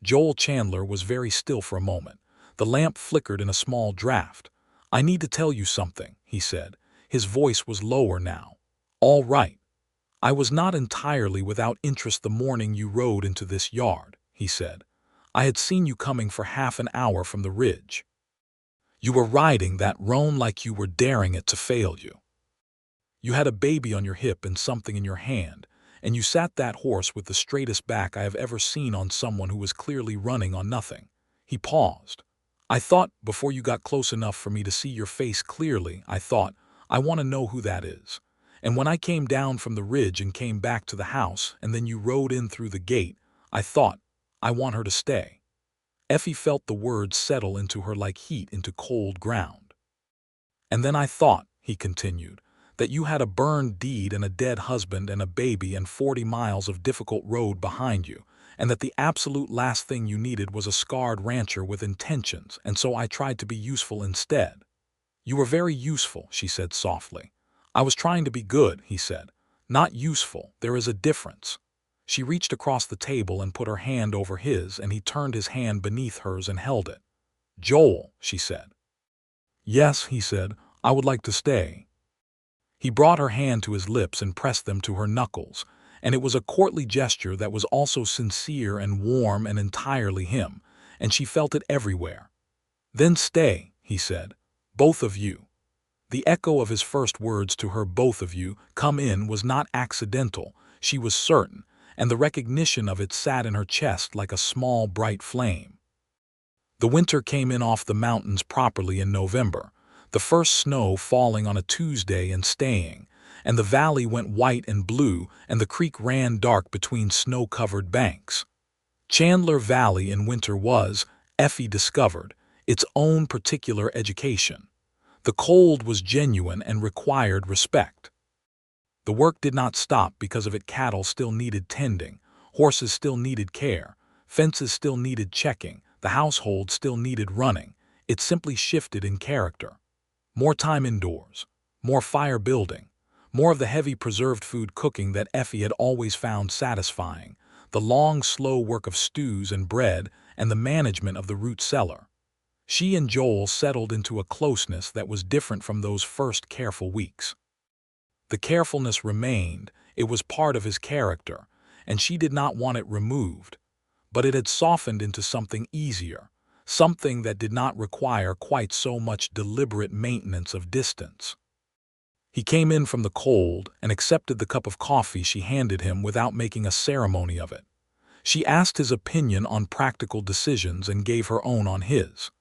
Joel Chandler was very still for a moment. The lamp flickered in a small draft. "I need to tell you something," he said. His voice was lower now. "All right. I was not entirely without interest the morning you rode into this yard," he said. "I had seen you coming for half an hour from the ridge. You were riding that roan like you were daring it to fail you. You had a baby on your hip and something in your hand, and you sat that horse with the straightest back I have ever seen on someone who was clearly running on nothing." He paused. "I thought, before you got close enough for me to see your face clearly, I want to know who that is. And when I came down from the ridge and came back to the house, and then you rode in through the gate, I thought, I want her to stay." Effie felt the words settle into her like heat into cold ground. "And then I thought," he continued, "that you had a burned deed and a dead husband and a baby and 40 miles of difficult road behind you, and that the absolute last thing you needed was a scarred rancher with intentions, and so I tried to be useful instead." "You were very useful," she said softly. "I was trying to be good," he said. "Not useful. There is a difference." She reached across the table and put her hand over his, and he turned his hand beneath hers and held it. "Joel," she said. "Yes," he said, "I would like to stay." He brought her hand to his lips and pressed them to her knuckles, and it was a courtly gesture that was also sincere and warm and entirely him, and she felt it everywhere. "Then stay," he said. "Both of you." The echo of his first words to her, "both of you, come in," was not accidental, she was certain, and the recognition of it sat in her chest like a small bright flame. The winter came in off the mountains properly in November, the first snow falling on a Tuesday and staying, and the valley went white and blue, and the creek ran dark between snow-covered banks. Chandler Valley in winter was, Effie discovered, its own particular education. The cold was genuine and required respect. The work did not stop because of it. Cattle still needed tending, horses still needed care, fences still needed checking, the household still needed running. It simply shifted in character. More time indoors, more fire building, more of the heavy preserved food cooking that Effie had always found satisfying, the long, slow work of stews and bread, and the management of the root cellar. She and Joel settled into a closeness that was different from those first careful weeks. The carefulness remained, it was part of his character, and she did not want it removed, but it had softened into something easier, something that did not require quite so much deliberate maintenance of distance. He came in from the cold and accepted the cup of coffee she handed him without making a ceremony of it. She asked his opinion on practical decisions and gave her own on his.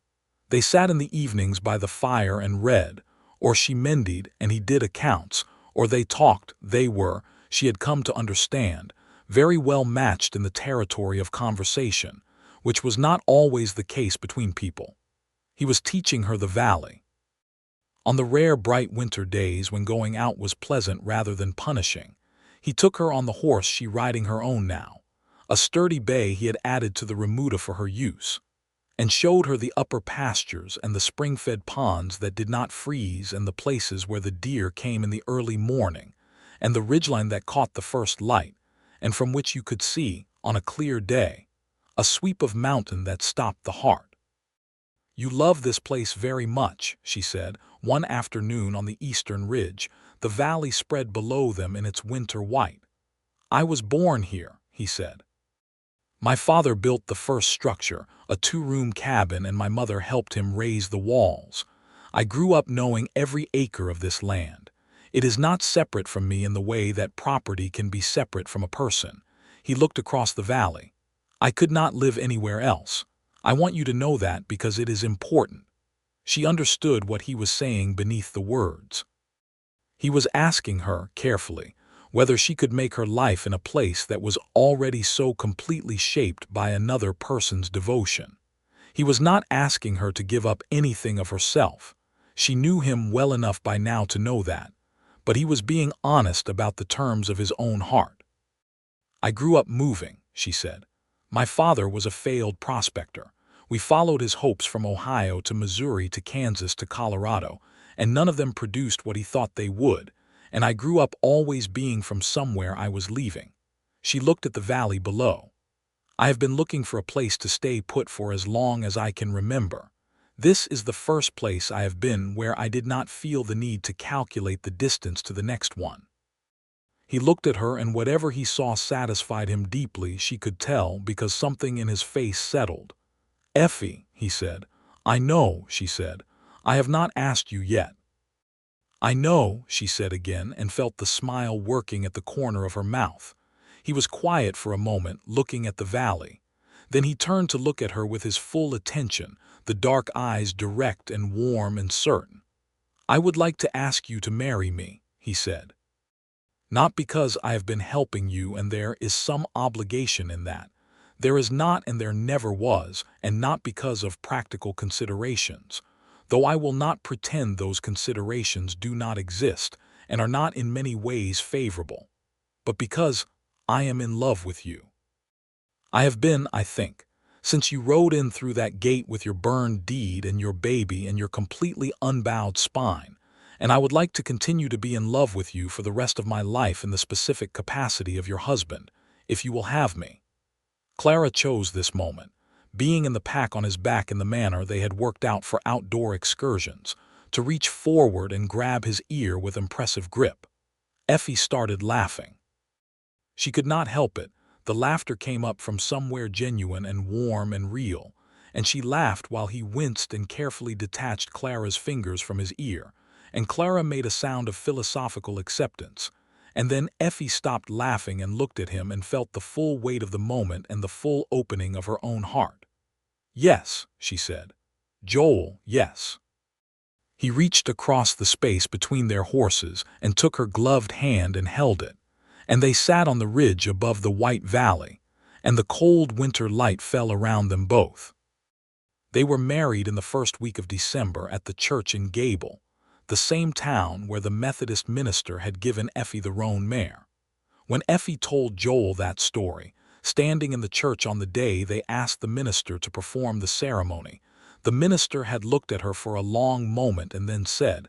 They sat in the evenings by the fire and read, or she mended and he did accounts, or they talked. They were, she had come to understand, very well matched in the territory of conversation, which was not always the case between people. He was teaching her the valley. On the rare bright winter days when going out was pleasant rather than punishing, he took her on the horse she riding her own now, a sturdy bay he had added to the remuda for her use, and showed her the upper pastures and the spring-fed ponds that did not freeze and the places where the deer came in the early morning, and the ridgeline that caught the first light, and from which you could see, on a clear day, a sweep of mountain that stopped the heart. "You love this place very much," she said, one afternoon on the eastern ridge, the valley spread below them in its winter white. "I was born here," he said. "My father built the first structure, a 2-room cabin, and my mother helped him raise the walls. I grew up knowing every acre of this land. It is not separate from me in the way that property can be separate from a person." He looked across the valley. "I could not live anywhere else. I want you to know that because it is important." She understood what he was saying beneath the words. He was asking her, carefully, whether she could make her life in a place that was already so completely shaped by another person's devotion. He was not asking her to give up anything of herself. She knew him well enough by now to know that, but he was being honest about the terms of his own heart. "I grew up moving," she said. "My father was a failed prospector. We followed his hopes from Ohio to Missouri to Kansas to Colorado, and none of them produced what he thought they would, and I grew up always being from somewhere I was leaving." She looked at the valley below. I have been looking for a place to stay put for as long as I can remember. This is the first place I have been where I did not feel the need to calculate the distance to the next one." He looked at her, and whatever he saw satisfied him deeply, she could tell, because something in his face settled. "Effie," he said. "I know," she said. "I have not asked you yet." "I know," she said again, and felt the smile working at the corner of her mouth. He was quiet for a moment, looking at the valley. Then he turned to look at her with his full attention, the dark eyes direct and warm and certain. "I would like to ask you to marry me," he said. "Not because I have been helping you and there is some obligation in that. There is not, and there never was, and not because of practical considerations, though I will not pretend those considerations do not exist and are not in many ways favorable, but because I am in love with you. I have been, I think, since you rode in through that gate with your burned deed and your baby and your completely unbowed spine, and I would like to continue to be in love with you for the rest of my life in the specific capacity of your husband, if you will have me." Clara chose this moment, being in the pack on his back in the manner they had worked out for outdoor excursions, to reach forward and grab his ear with impressive grip. Effie started laughing. She could not help it. The laughter came up from somewhere genuine and warm and real, and she laughed while he winced and carefully detached Clara's fingers from his ear, and Clara made a sound of philosophical acceptance. And then Effie stopped laughing and looked at him and felt the full weight of the moment and the full opening of her own heart. "Yes," she said. "Joel, yes." He reached across the space between their horses and took her gloved hand and held it, and they sat on the ridge above the white valley, and the cold winter light fell around them both. They were married in the first week of December at the church in Gable, the same town where the Methodist minister had given Effie the roan mare. When Effie told Joel that story, standing in the church on the day they asked the minister to perform the ceremony, the minister had looked at her for a long moment and then said,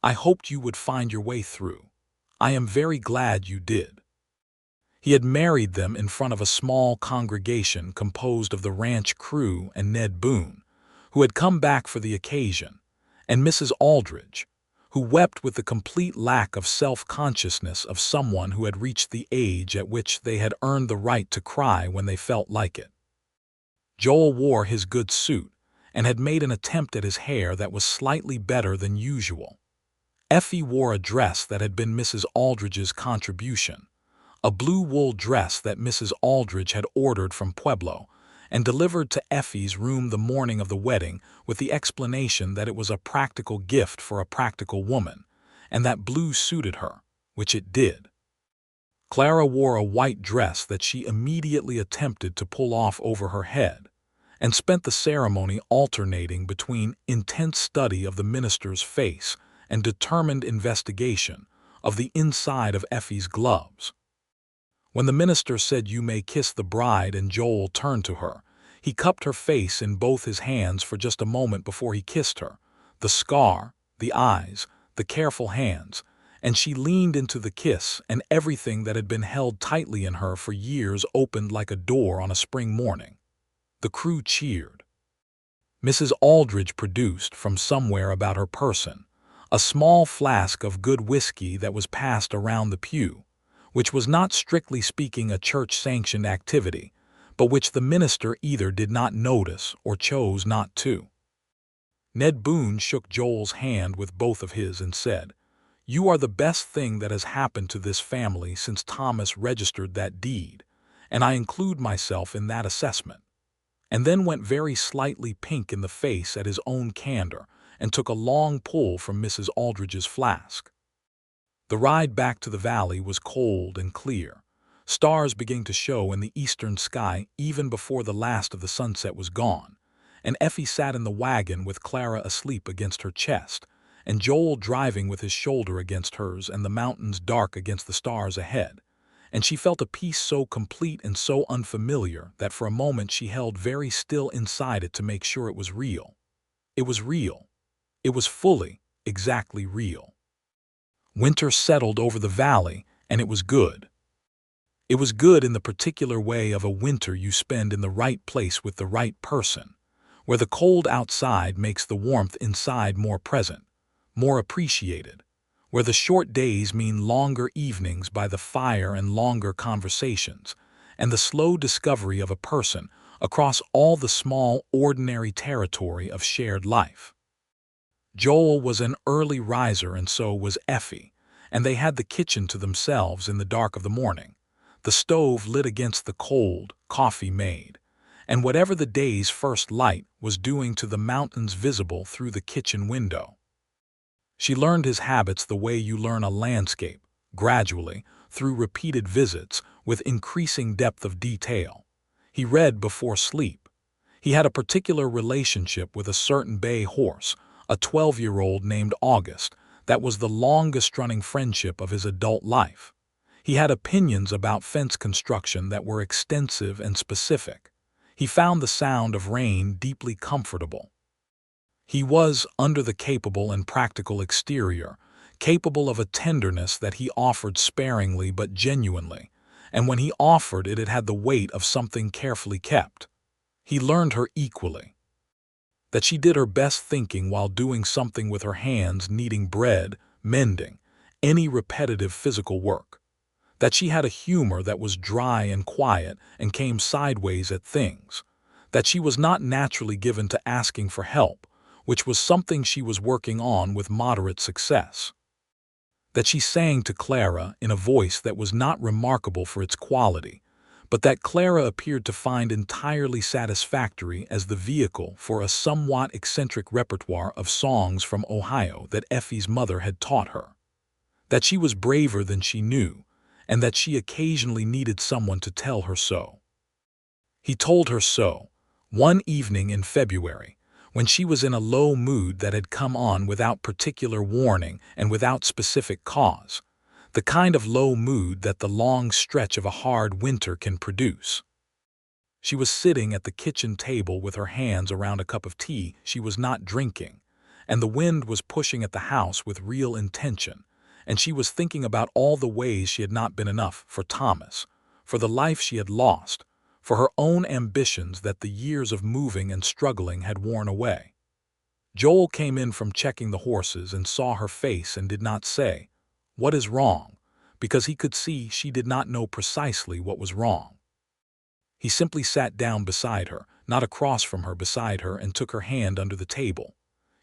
"I hoped you would find your way through. I am very glad you did." He had married them in front of a small congregation composed of the ranch crew and Ned Boone, who had come back for the occasion, and Mrs. Aldridge, who wept with the complete lack of self-consciousness of someone who had reached the age at which they had earned the right to cry when they felt like it. Joel wore his good suit and had made an attempt at his hair that was slightly better than usual. Effie wore a dress that had been Mrs. Aldridge's contribution, a blue wool dress that Mrs. Aldridge had ordered from Pueblo and delivered to Effie's room the morning of the wedding with the explanation that it was a practical gift for a practical woman, and that blue suited her, which it did. Clara wore a white dress that she immediately attempted to pull off over her head, and spent the ceremony alternating between intense study of the minister's face and determined investigation of the inside of Effie's gloves. When the minister said, "You may kiss the bride," and Joel turned to her, he cupped her face in both his hands for just a moment before he kissed her, the scar, the eyes, the careful hands, and she leaned into the kiss, and everything that had been held tightly in her for years opened like a door on a spring morning. The crew cheered. Mrs. Aldridge produced, from somewhere about her person, a small flask of good whiskey that was passed around the pew, which was not strictly speaking a church-sanctioned activity, but which the minister either did not notice or chose not to. Ned Boone shook Joel's hand with both of his and said, "You are the best thing that has happened to this family since Thomas registered that deed, and I include myself in that assessment," and then went very slightly pink in the face at his own candor and took a long pull from Mrs. Aldridge's flask. The ride back to the valley was cold and clear, stars beginning to show in the eastern sky even before the last of the sunset was gone, and Effie sat in the wagon with Clara asleep against her chest, and Joel driving with his shoulder against hers and the mountains dark against the stars ahead, and she felt a peace so complete and so unfamiliar that for a moment she held very still inside it to make sure it was real. It was real. It was fully, exactly real. Winter settled over the valley, and it was good. It was good in the particular way of a winter you spend in the right place with the right person, where the cold outside makes the warmth inside more present, more appreciated, where the short days mean longer evenings by the fire and longer conversations, and the slow discovery of a person across all the small, ordinary territory of shared life. Joel was an early riser and so was Effie, and they had the kitchen to themselves in the dark of the morning, the stove lit against the cold, coffee made, and whatever the day's first light was doing to the mountains visible through the kitchen window. She learned his habits the way you learn a landscape, gradually, through repeated visits, with increasing depth of detail. He read before sleep. He had a particular relationship with a certain bay horse, a 12-year-old named August, that was the longest-running friendship of his adult life. He had opinions about fence construction that were extensive and specific. He found the sound of rain deeply comfortable. He was, under the capable and practical exterior, capable of a tenderness that he offered sparingly but genuinely, and when he offered it, it had the weight of something carefully kept. He learned her equally. That she did her best thinking while doing something with her hands, kneading bread, mending, any repetitive physical work. That she had a humor that was dry and quiet and came sideways at things. That she was not naturally given to asking for help, which was something she was working on with moderate success. That she sang to Clara in a voice that was not remarkable for its quality, but that Clara appeared to find entirely satisfactory as the vehicle for a somewhat eccentric repertoire of songs from Ohio that Effie's mother had taught her. That she was braver than she knew, and that she occasionally needed someone to tell her so. He told her so, one evening in February, when she was in a low mood that had come on without particular warning and without specific cause, the kind of low mood that the long stretch of a hard winter can produce. She was sitting at the kitchen table with her hands around a cup of tea she was not drinking, and the wind was pushing at the house with real intention, and she was thinking about all the ways she had not been enough for Thomas, for the life she had lost, for her own ambitions that the years of moving and struggling had worn away. Joel came in from checking the horses and saw her face and did not say, "What is wrong?" because he could see she did not know precisely what was wrong. He simply sat down beside her, not across from her, beside her, and took her hand under the table.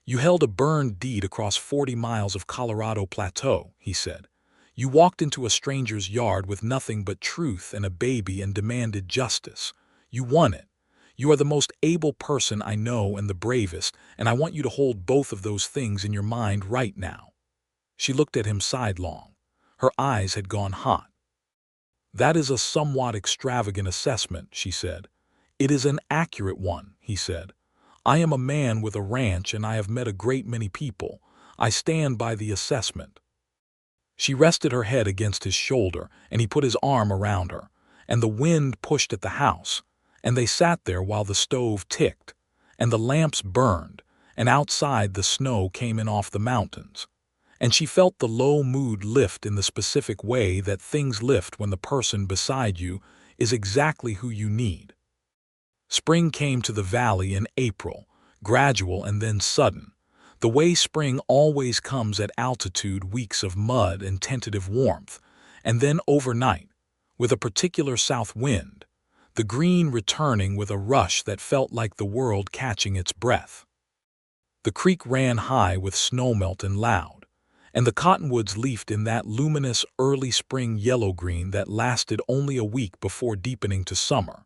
"You held a burned deed across 40 miles of Colorado plateau," he said. "You walked into a stranger's yard with nothing but truth and a baby and demanded justice. You won it. You are the most able person I know and the bravest, and I want you to hold both of those things in your mind right now." She looked at him sidelong. Her eyes had gone hot. "That is a somewhat extravagant assessment," she said. "It is an accurate one," he said. "I am a man with a ranch and I have met a great many people. I stand by the assessment." She rested her head against his shoulder, and he put his arm around her, and the wind pushed at the house, and they sat there while the stove ticked, and the lamps burned, and outside the snow came in off the mountains, and she felt the low mood lift in the specific way that things lift when the person beside you is exactly who you need. Spring came to the valley in April, gradual and then sudden, the way spring always comes at altitude, weeks of mud and tentative warmth, and then overnight, with a particular south wind, the green returning with a rush that felt like the world catching its breath. The creek ran high with snowmelt and loud, and the cottonwoods leafed in that luminous early spring yellow-green that lasted only a week before deepening to summer,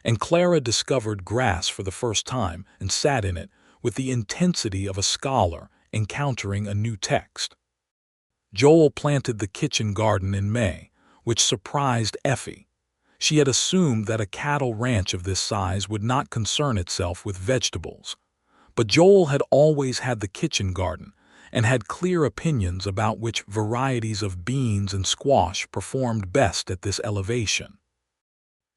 and Clara discovered grass for the first time and sat in it with the intensity of a scholar encountering a new text. Joel planted the kitchen garden in May, which surprised Effie. She had assumed that a cattle ranch of this size would not concern itself with vegetables, but Joel had always had the kitchen garden and had clear opinions about which varieties of beans and squash performed best at this elevation.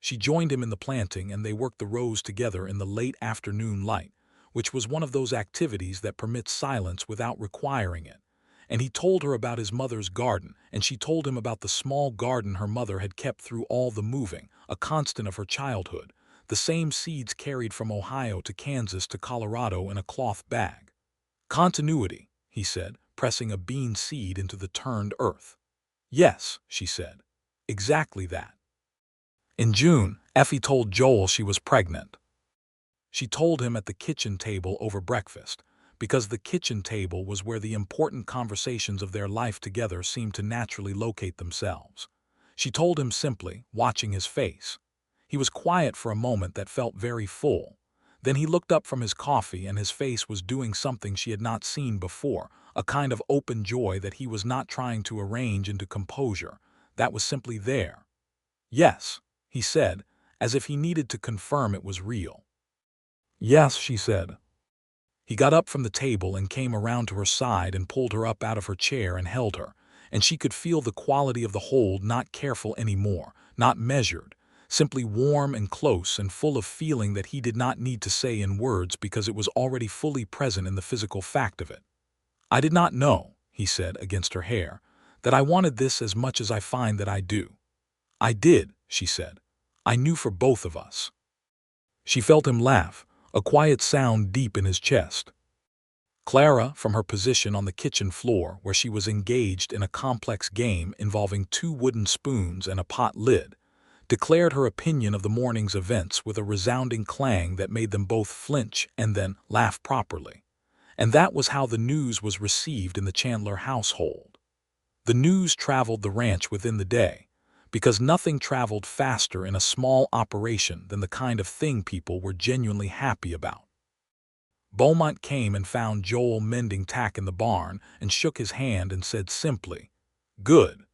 She joined him in the planting, and they worked the rows together in the late afternoon light, which was one of those activities that permits silence without requiring it, and he told her about his mother's garden, and she told him about the small garden her mother had kept through all the moving, a constant of her childhood, the same seeds carried from Ohio to Kansas to Colorado in a cloth bag. Continuity, he said, pressing a bean seed into the turned earth. Yes, she said. Exactly that. In June, Effie told Joel she was pregnant. She told him at the kitchen table over breakfast, because the kitchen table was where the important conversations of their life together seemed to naturally locate themselves. She told him simply, watching his face. He was quiet for a moment that felt very full. Then he looked up from his coffee and his face was doing something she had not seen before, a kind of open joy that he was not trying to arrange into composure, that was simply there. Yes, he said, as if he needed to confirm it was real. Yes, she said. He got up from the table and came around to her side and pulled her up out of her chair and held her, and she could feel the quality of the hold, not careful anymore, not measured, simply warm and close and full of feeling that he did not need to say in words because it was already fully present in the physical fact of it. I did not know, he said against her hair, that I wanted this as much as I find that I do. I did, she said. I knew for both of us. She felt him laugh, a quiet sound deep in his chest. Clara, from her position on the kitchen floor where she was engaged in a complex game involving 2 wooden spoons and a pot lid, declared her opinion of the morning's events with a resounding clang that made them both flinch and then laugh properly. And that was how the news was received in the Chandler household. The news traveled the ranch within the day, because nothing traveled faster in a small operation than the kind of thing people were genuinely happy about. Beaumont came and found Joel mending tack in the barn and shook his hand and said simply, "Good,"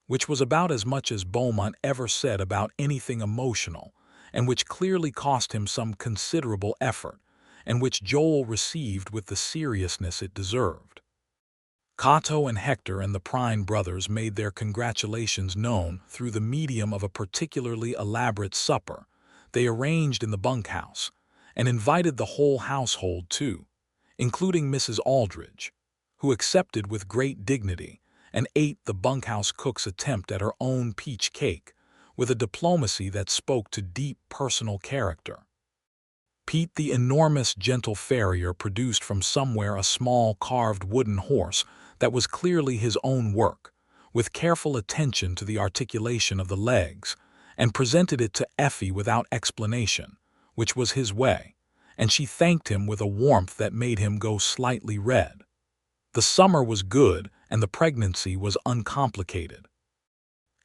which was about as much as Beaumont ever said about anything emotional, and which clearly cost him some considerable effort, and which Joel received with the seriousness it deserved. Cato and Hector and the Prine brothers made their congratulations known through the medium of a particularly elaborate supper they arranged in the bunkhouse, and invited the whole household too, including Mrs. Aldridge, who accepted with great dignity and ate the bunkhouse cook's attempt at her own peach cake with a diplomacy that spoke to deep personal character. Pete, the enormous gentle farrier, produced from somewhere a small carved wooden horse that was clearly his own work, with careful attention to the articulation of the legs, and presented it to Effie without explanation, which was his way, and she thanked him with a warmth that made him go slightly red. The summer was good and the pregnancy was uncomplicated.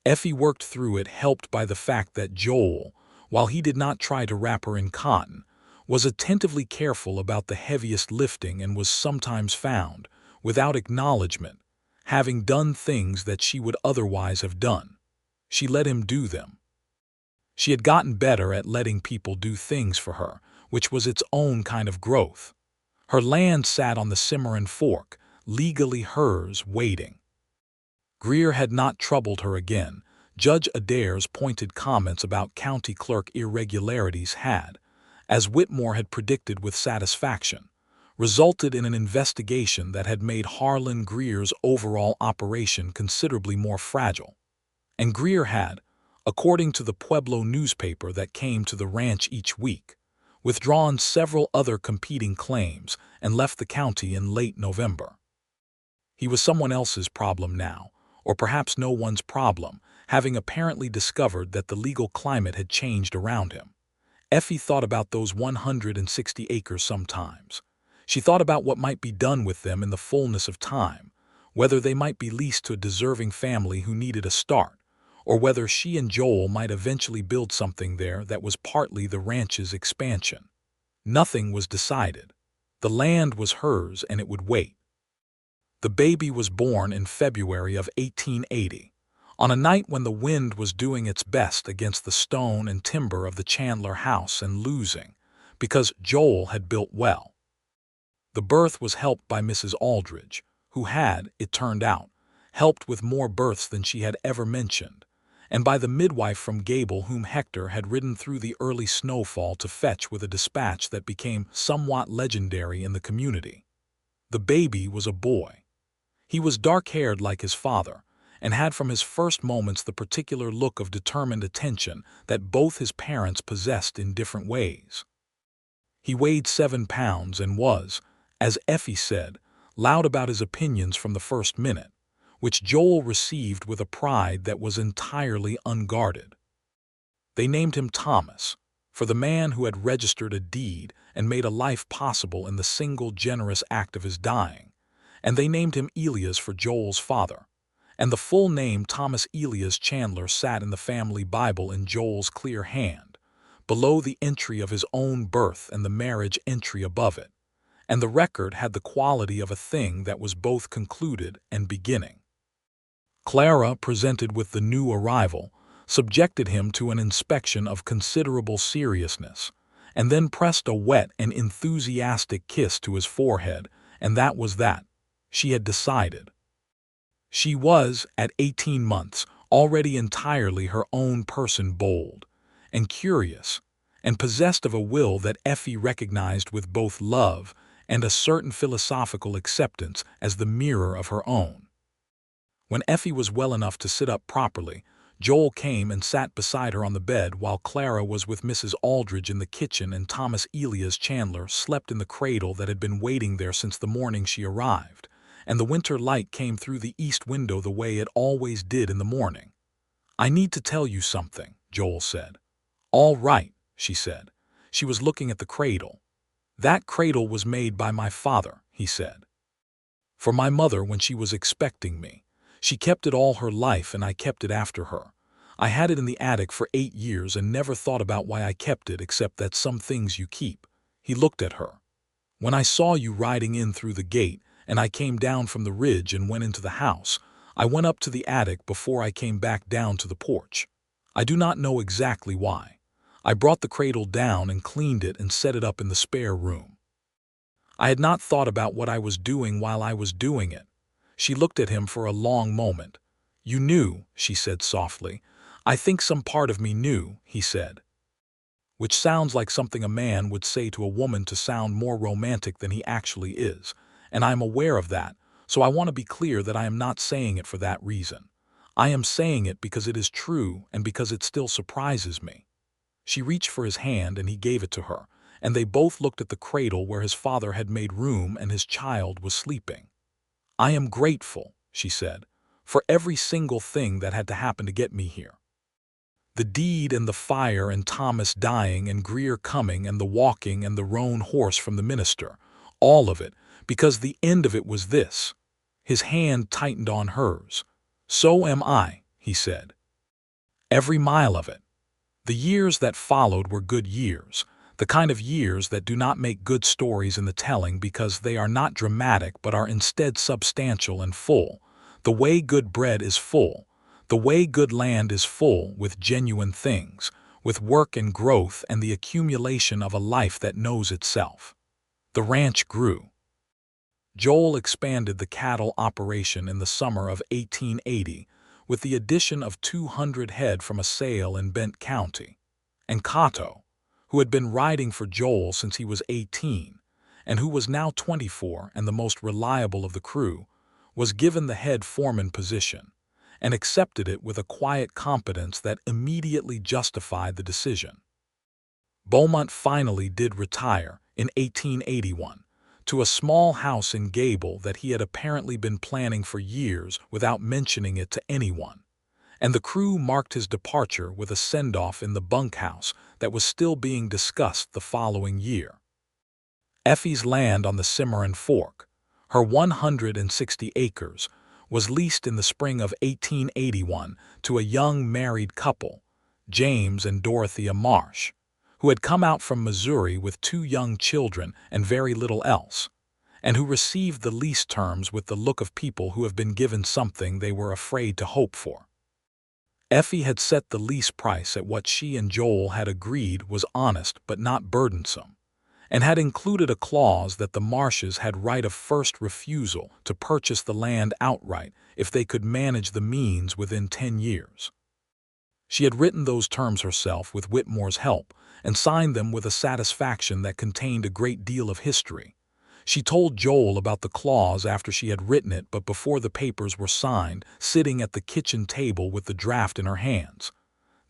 Effie worked through it, helped by the fact that Joel, while he did not try to wrap her in cotton, was attentively careful about the heaviest lifting and was sometimes found, without acknowledgement, having done things that she would otherwise have done. She let him do them. She had gotten better at letting people do things for her, which was its own kind of growth. Her land sat on the Cimarron Fork, legally hers, waiting. Greer had not troubled her again. Judge Adair's pointed comments about county clerk irregularities had, as Whitmore had predicted with satisfaction, resulted in an investigation that had made Harlan Greer's overall operation considerably more fragile. And Greer had, according to the Pueblo newspaper that came to the ranch each week, withdrawn several other competing claims and left the county in late November. He was someone else's problem now, or perhaps no one's problem, having apparently discovered that the legal climate had changed around him. Effie thought about those 160 acres sometimes. She thought about what might be done with them in the fullness of time, whether they might be leased to a deserving family who needed a start, or whether she and Joel might eventually build something there that was partly the ranch's expansion. Nothing was decided. The land was hers and it would wait. The baby was born in February of 1880, on a night when the wind was doing its best against the stone and timber of the Chandler house and losing, because Joel had built well. The birth was helped by Mrs. Aldridge, who had, it turned out, helped with more births than she had ever mentioned, and by the midwife from Gable whom Hector had ridden through the early snowfall to fetch with a dispatch that became somewhat legendary in the community. The baby was a boy. He was dark-haired like his father, and had from his first moments the particular look of determined attention that both his parents possessed in different ways. He weighed 7 pounds and was, as Effie said, loud about his opinions from the first minute, which Joel received with a pride that was entirely unguarded. They named him Thomas, for the man who had registered a deed and made a life possible in the single generous act of his dying, and they named him Elias for Joel's father, and the full name Thomas Elias Chandler sat in the family Bible in Joel's clear hand, below the entry of his own birth and the marriage entry above it, and the record had the quality of a thing that was both concluded and beginning. Clara, presented with the new arrival, subjected him to an inspection of considerable seriousness, and then pressed a wet and enthusiastic kiss to his forehead, and that was that. She had decided. She was, at 18 months, already entirely her own person, bold and curious, and possessed of a will that Effie recognized with both love and a certain philosophical acceptance as the mirror of her own. When Effie was well enough to sit up properly, Joel came and sat beside her on the bed while Clara was with Mrs. Aldridge in the kitchen and Thomas Elias Chandler slept in the cradle that had been waiting there since the morning she arrived, and the winter light came through the east window the way it always did in the morning. "I need to tell you something," Joel said. "All right," she said. She was looking at the cradle. "That cradle was made by my father," he said, "for my mother when she was expecting me. She kept it all her life and I kept it after her. I had it in the attic for 8 years and never thought about why I kept it except that some things you keep." He looked at her. "When I saw you riding in through the gate and I came down from the ridge and went into the house, I went up to the attic before I came back down to the porch. I do not know exactly why. I brought the cradle down and cleaned it and set it up in the spare room. I had not thought about what I was doing while I was doing it." She looked at him for a long moment. "You knew," she said softly. "I think some part of me knew," he said. Which sounds like something a man would say to a woman to sound more romantic than he actually is, and I am aware of that, so I want to be clear that I am not saying it for that reason. I am saying it because it is true and because it still surprises me. She reached for his hand and he gave it to her, and they both looked at the cradle where his father had made room and his child was sleeping. "I am grateful," she said, "for every single thing that had to happen to get me here. The deed and the fire and Thomas dying and Greer coming and the walking and the roan horse from the minister, all of it, because the end of it was this." His hand tightened on hers. "So am I," he said. "Every mile of it. The years that followed were good years, the kind of years that do not make good stories in the telling because they are not dramatic but are instead substantial and full, the way good bread is full, the way good land is full with genuine things, with work and growth and the accumulation of a life that knows itself. The ranch grew. Joel expanded the cattle operation in the summer of 1880 with the addition of 200 head from a sale in Bent County, and Cato, who had been riding for Joel since he was 18, and who was now 24 and the most reliable of the crew, was given the head foreman position, and accepted it with a quiet competence that immediately justified the decision. Beaumont finally did retire, in 1881, to a small house in Gable that he had apparently been planning for years without mentioning it to anyone, and the crew marked his departure with a send-off in the bunkhouse that was still being discussed the following year. Effie's land on the Cimarron Fork, her 160 acres, was leased in the spring of 1881 to a young married couple, James and Dorothea Marsh, who had come out from Missouri with 2 young children and very little else, and who received the lease terms with the look of people who have been given something they were afraid to hope for. Effie had set the lease price at what she and Joel had agreed was honest but not burdensome, and had included a clause that the Marshes had right of first refusal to purchase the land outright if they could manage the means within 10 years. She had written those terms herself with Whitmore's help and signed them with a satisfaction that contained a great deal of history. She told Joel about the clause after she had written it but before the papers were signed, sitting at the kitchen table with the draft in her hands.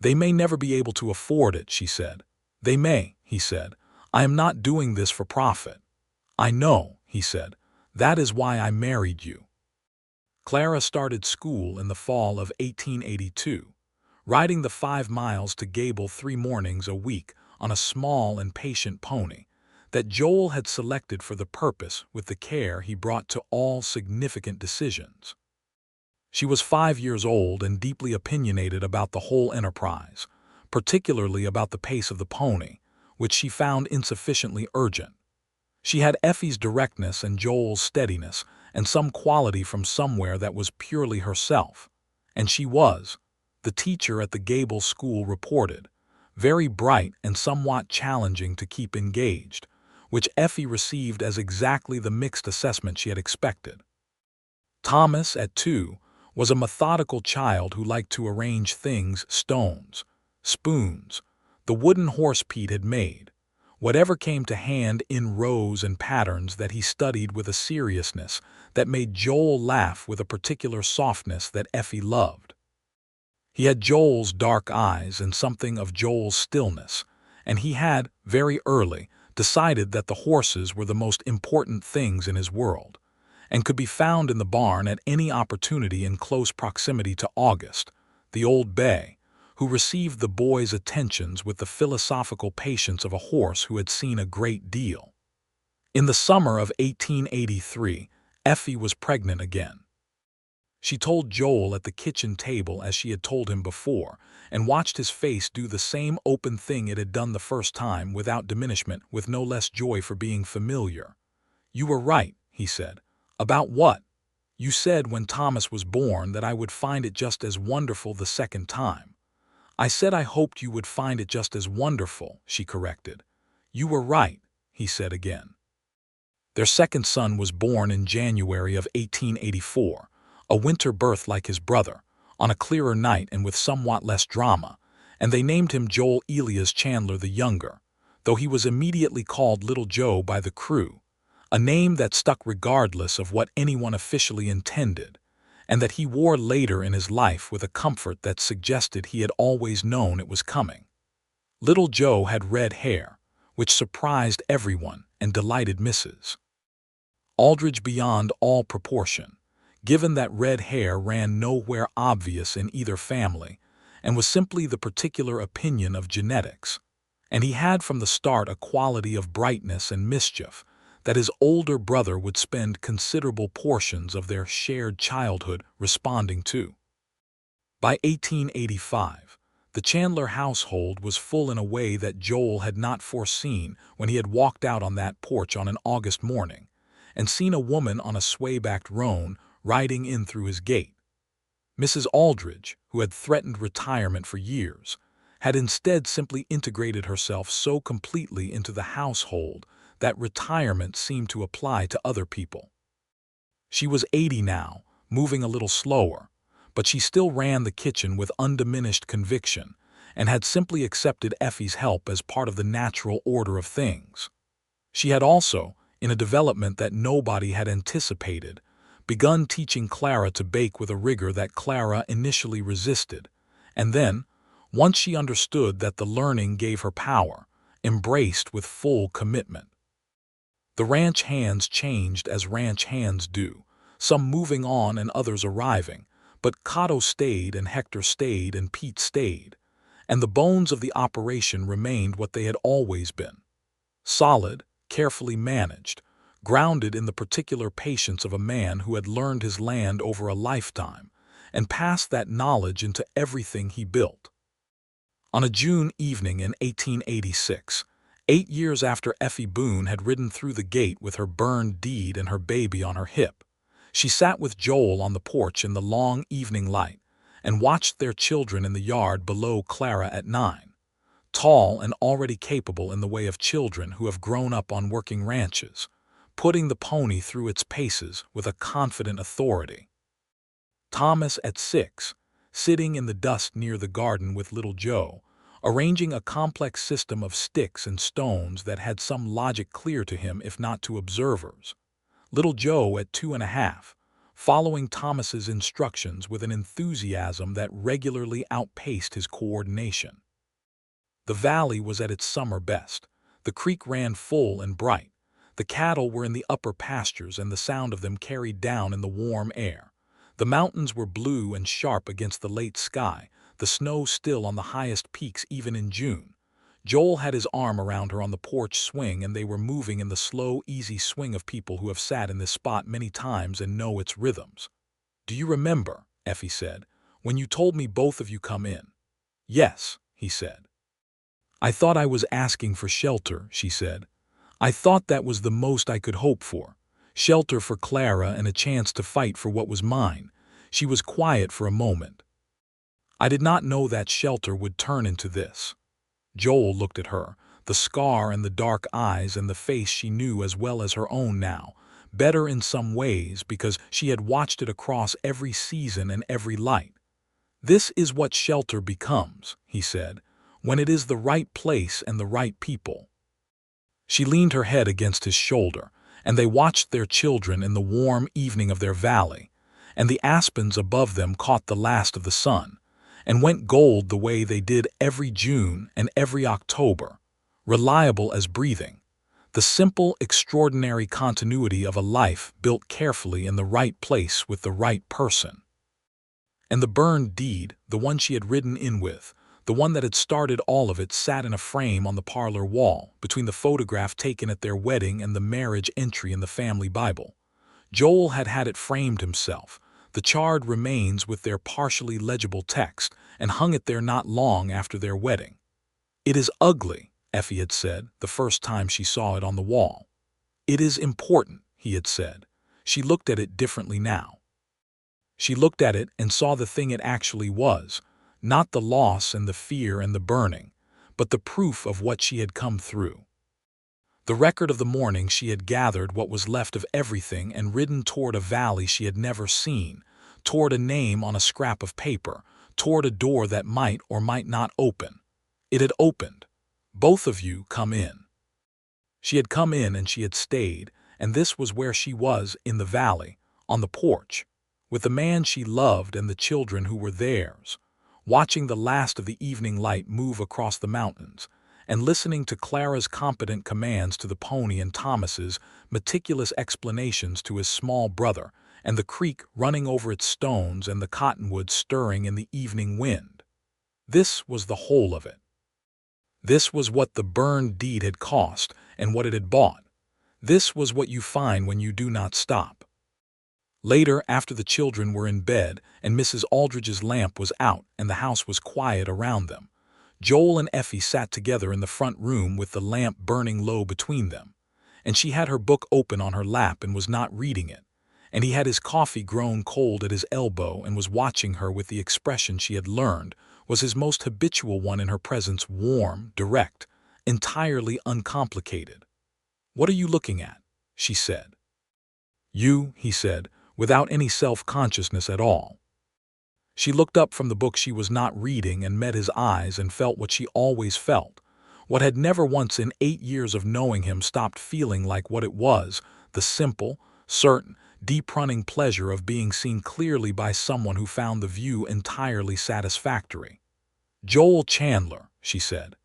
"They may never be able to afford it," she said. "They may," he said. "I am not doing this for profit." "I know," he said. "That is why I married you." Clara started school in the fall of 1882, riding the 5 miles to Gable 3 mornings a week on a small and patient pony that Joel had selected for the purpose with the care he brought to all significant decisions. She was 5 years old and deeply opinionated about the whole enterprise, particularly about the pace of the pony, which she found insufficiently urgent. She had Effie's directness and Joel's steadiness and some quality from somewhere that was purely herself. And she was, the teacher at the Gable school reported, very bright and somewhat challenging to keep engaged, which Effie received as exactly the mixed assessment she had expected. Thomas, at 2, was a methodical child who liked to arrange things, stones, spoons, the wooden horse Pete had made, whatever came to hand in rows and patterns that he studied with a seriousness that made Joel laugh with a particular softness that Effie loved. He had Joel's dark eyes and something of Joel's stillness, and he had, very early, decided that the horses were the most important things in his world, and could be found in the barn at any opportunity in close proximity to August, the old bay, who received the boy's attentions with the philosophical patience of a horse who had seen a great deal. In the summer of 1883, Effie was pregnant again. She told Joel at the kitchen table as she had told him before, and watched his face do the same open thing it had done the first time without diminishment, with no less joy for being familiar. "You were right," he said. "About what?" "You said when Thomas was born that I would find it just as wonderful the second time." "I said I hoped you would find it just as wonderful," she corrected. "You were right," he said again. Their second son was born in January of 1884, a winter birth like his brother, on a clearer night and with somewhat less drama, and they named him Joel Chandler the younger, though he was immediately called Little Joe by the crew, a name that stuck regardless of what anyone officially intended, and that he wore later in his life with a comfort that suggested he had always known it was coming. Little Joe had red hair, which surprised everyone and delighted Mrs. Aldridge beyond all proportion, given that red hair ran nowhere obvious in either family and was simply the particular opinion of genetics, and he had from the start a quality of brightness and mischief that his older brother would spend considerable portions of their shared childhood responding to. By 1885, the Chandler household was full in a way that Joel had not foreseen when he had walked out on that porch on an August morning and seen a woman on a sway-backed roan riding in through his gate. Mrs. Aldridge, who had threatened retirement for years, had instead simply integrated herself so completely into the household that retirement seemed to apply to other people. She was 80 now, moving a little slower, but she still ran the kitchen with undiminished conviction and had simply accepted Effie's help as part of the natural order of things. She had also, in a development that nobody had anticipated, begun teaching Clara to bake with a rigor that Clara initially resisted, and then, once she understood that the learning gave her power, embraced with full commitment. The ranch hands changed as ranch hands do, some moving on and others arriving, but Cato stayed and Hector stayed and Pete stayed, and the bones of the operation remained what they had always been: solid, carefully managed, grounded in the particular patience of a man who had learned his land over a lifetime and passed that knowledge into everything he built. On a June evening in 1886, 8 years after Effie Boone had ridden through the gate with her burned deed and her baby on her hip, she sat with Joel on the porch in the long evening light and watched their children in the yard below. Clara at 9, tall and already capable in the way of children who have grown up on working ranches, putting the pony through its paces with a confident authority. Thomas at 6, sitting in the dust near the garden with Little Joe, arranging a complex system of sticks and stones that had some logic clear to him if not to observers. Little Joe at 2.5, following Thomas's instructions with an enthusiasm that regularly outpaced his coordination. The valley was at its summer best. The creek ran full and bright. The cattle were in the upper pastures and the sound of them carried down in the warm air. The mountains were blue and sharp against the late sky, the snow still on the highest peaks even in June. Joel had his arm around her on the porch swing, and they were moving in the slow, easy swing of people who have sat in this spot many times and know its rhythms. "Do you remember," Effie said, "when you told me both of you come in?" "Yes," he said. "I thought I was asking for shelter," she said. "I thought that was the most I could hope for. Shelter for Clara and a chance to fight for what was mine." She was quiet for a moment. "I did not know that shelter would turn into this." Joel looked at her, the scar and the dark eyes and the face she knew as well as her own now, better in some ways because she had watched it across every season and every light. "This is what shelter becomes," he said, "when it is the right place and the right people." She leaned her head against his shoulder, and they watched their children in the warm evening of their valley, and the aspens above them caught the last of the sun, and went gold the way they did every June and every October, reliable as breathing, the simple, extraordinary continuity of a life built carefully in the right place with the right person. And the burned deed, the one she had ridden in with, the one that had started all of it, sat in a frame on the parlor wall, between the photograph taken at their wedding and the marriage entry in the family Bible. Joel had had it framed himself, the charred remains with their partially legible text, and hung it there not long after their wedding. "It is ugly," Effie had said the first time she saw it on the wall. "It is important," he had said. She looked at it differently now. She looked at it and saw the thing it actually was, not the loss and the fear and the burning, but the proof of what she had come through. The record of the morning she had gathered what was left of everything and ridden toward a valley she had never seen, toward a name on a scrap of paper, toward a door that might or might not open. It had opened. "Both of you come in." She had come in and she had stayed, and this was where she was, in the valley, on the porch, with the man she loved and the children who were theirs, watching the last of the evening light move across the mountains, and listening to Clara's competent commands to the pony and Thomas's meticulous explanations to his small brother, and the creek running over its stones and the cottonwoods stirring in the evening wind. This was the whole of it. This was what the burned deed had cost and what it had bought. This was what you find when you do not stop. Later, after the children were in bed and Mrs. Aldridge's lamp was out and the house was quiet around them, Joel and Effie sat together in the front room with the lamp burning low between them, and she had her book open on her lap and was not reading it, and he had his coffee grown cold at his elbow and was watching her with the expression she had learned was his most habitual one in her presence, warm, direct, entirely uncomplicated. "What are you looking at?" she said. "You," he said, without any self-consciousness at all. She looked up from the book she was not reading and met his eyes and felt what she always felt, what had never once in 8 years of knowing him stopped feeling like what it was, the simple, certain, deep-running pleasure of being seen clearly by someone who found the view entirely satisfactory. "Joel Chandler," she said.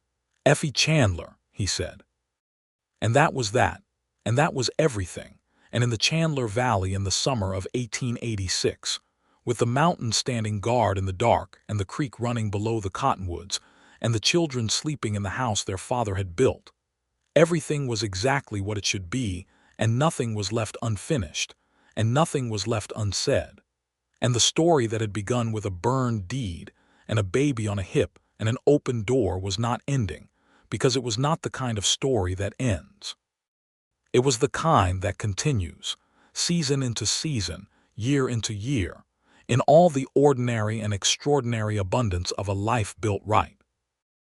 "Effie Chandler," he said. And that was that, and that was everything, and in the Chandler Valley in the summer of 1886, with the mountains standing guard in the dark and the creek running below the cottonwoods, and the children sleeping in the house their father had built, everything was exactly what it should be, and nothing was left unfinished, and nothing was left unsaid. And the story that had begun with a burned deed and a baby on a hip and an open door was not ending, because it was not the kind of story that ends. It was the kind that continues, season into season, year into year, in all the ordinary and extraordinary abundance of a life built right.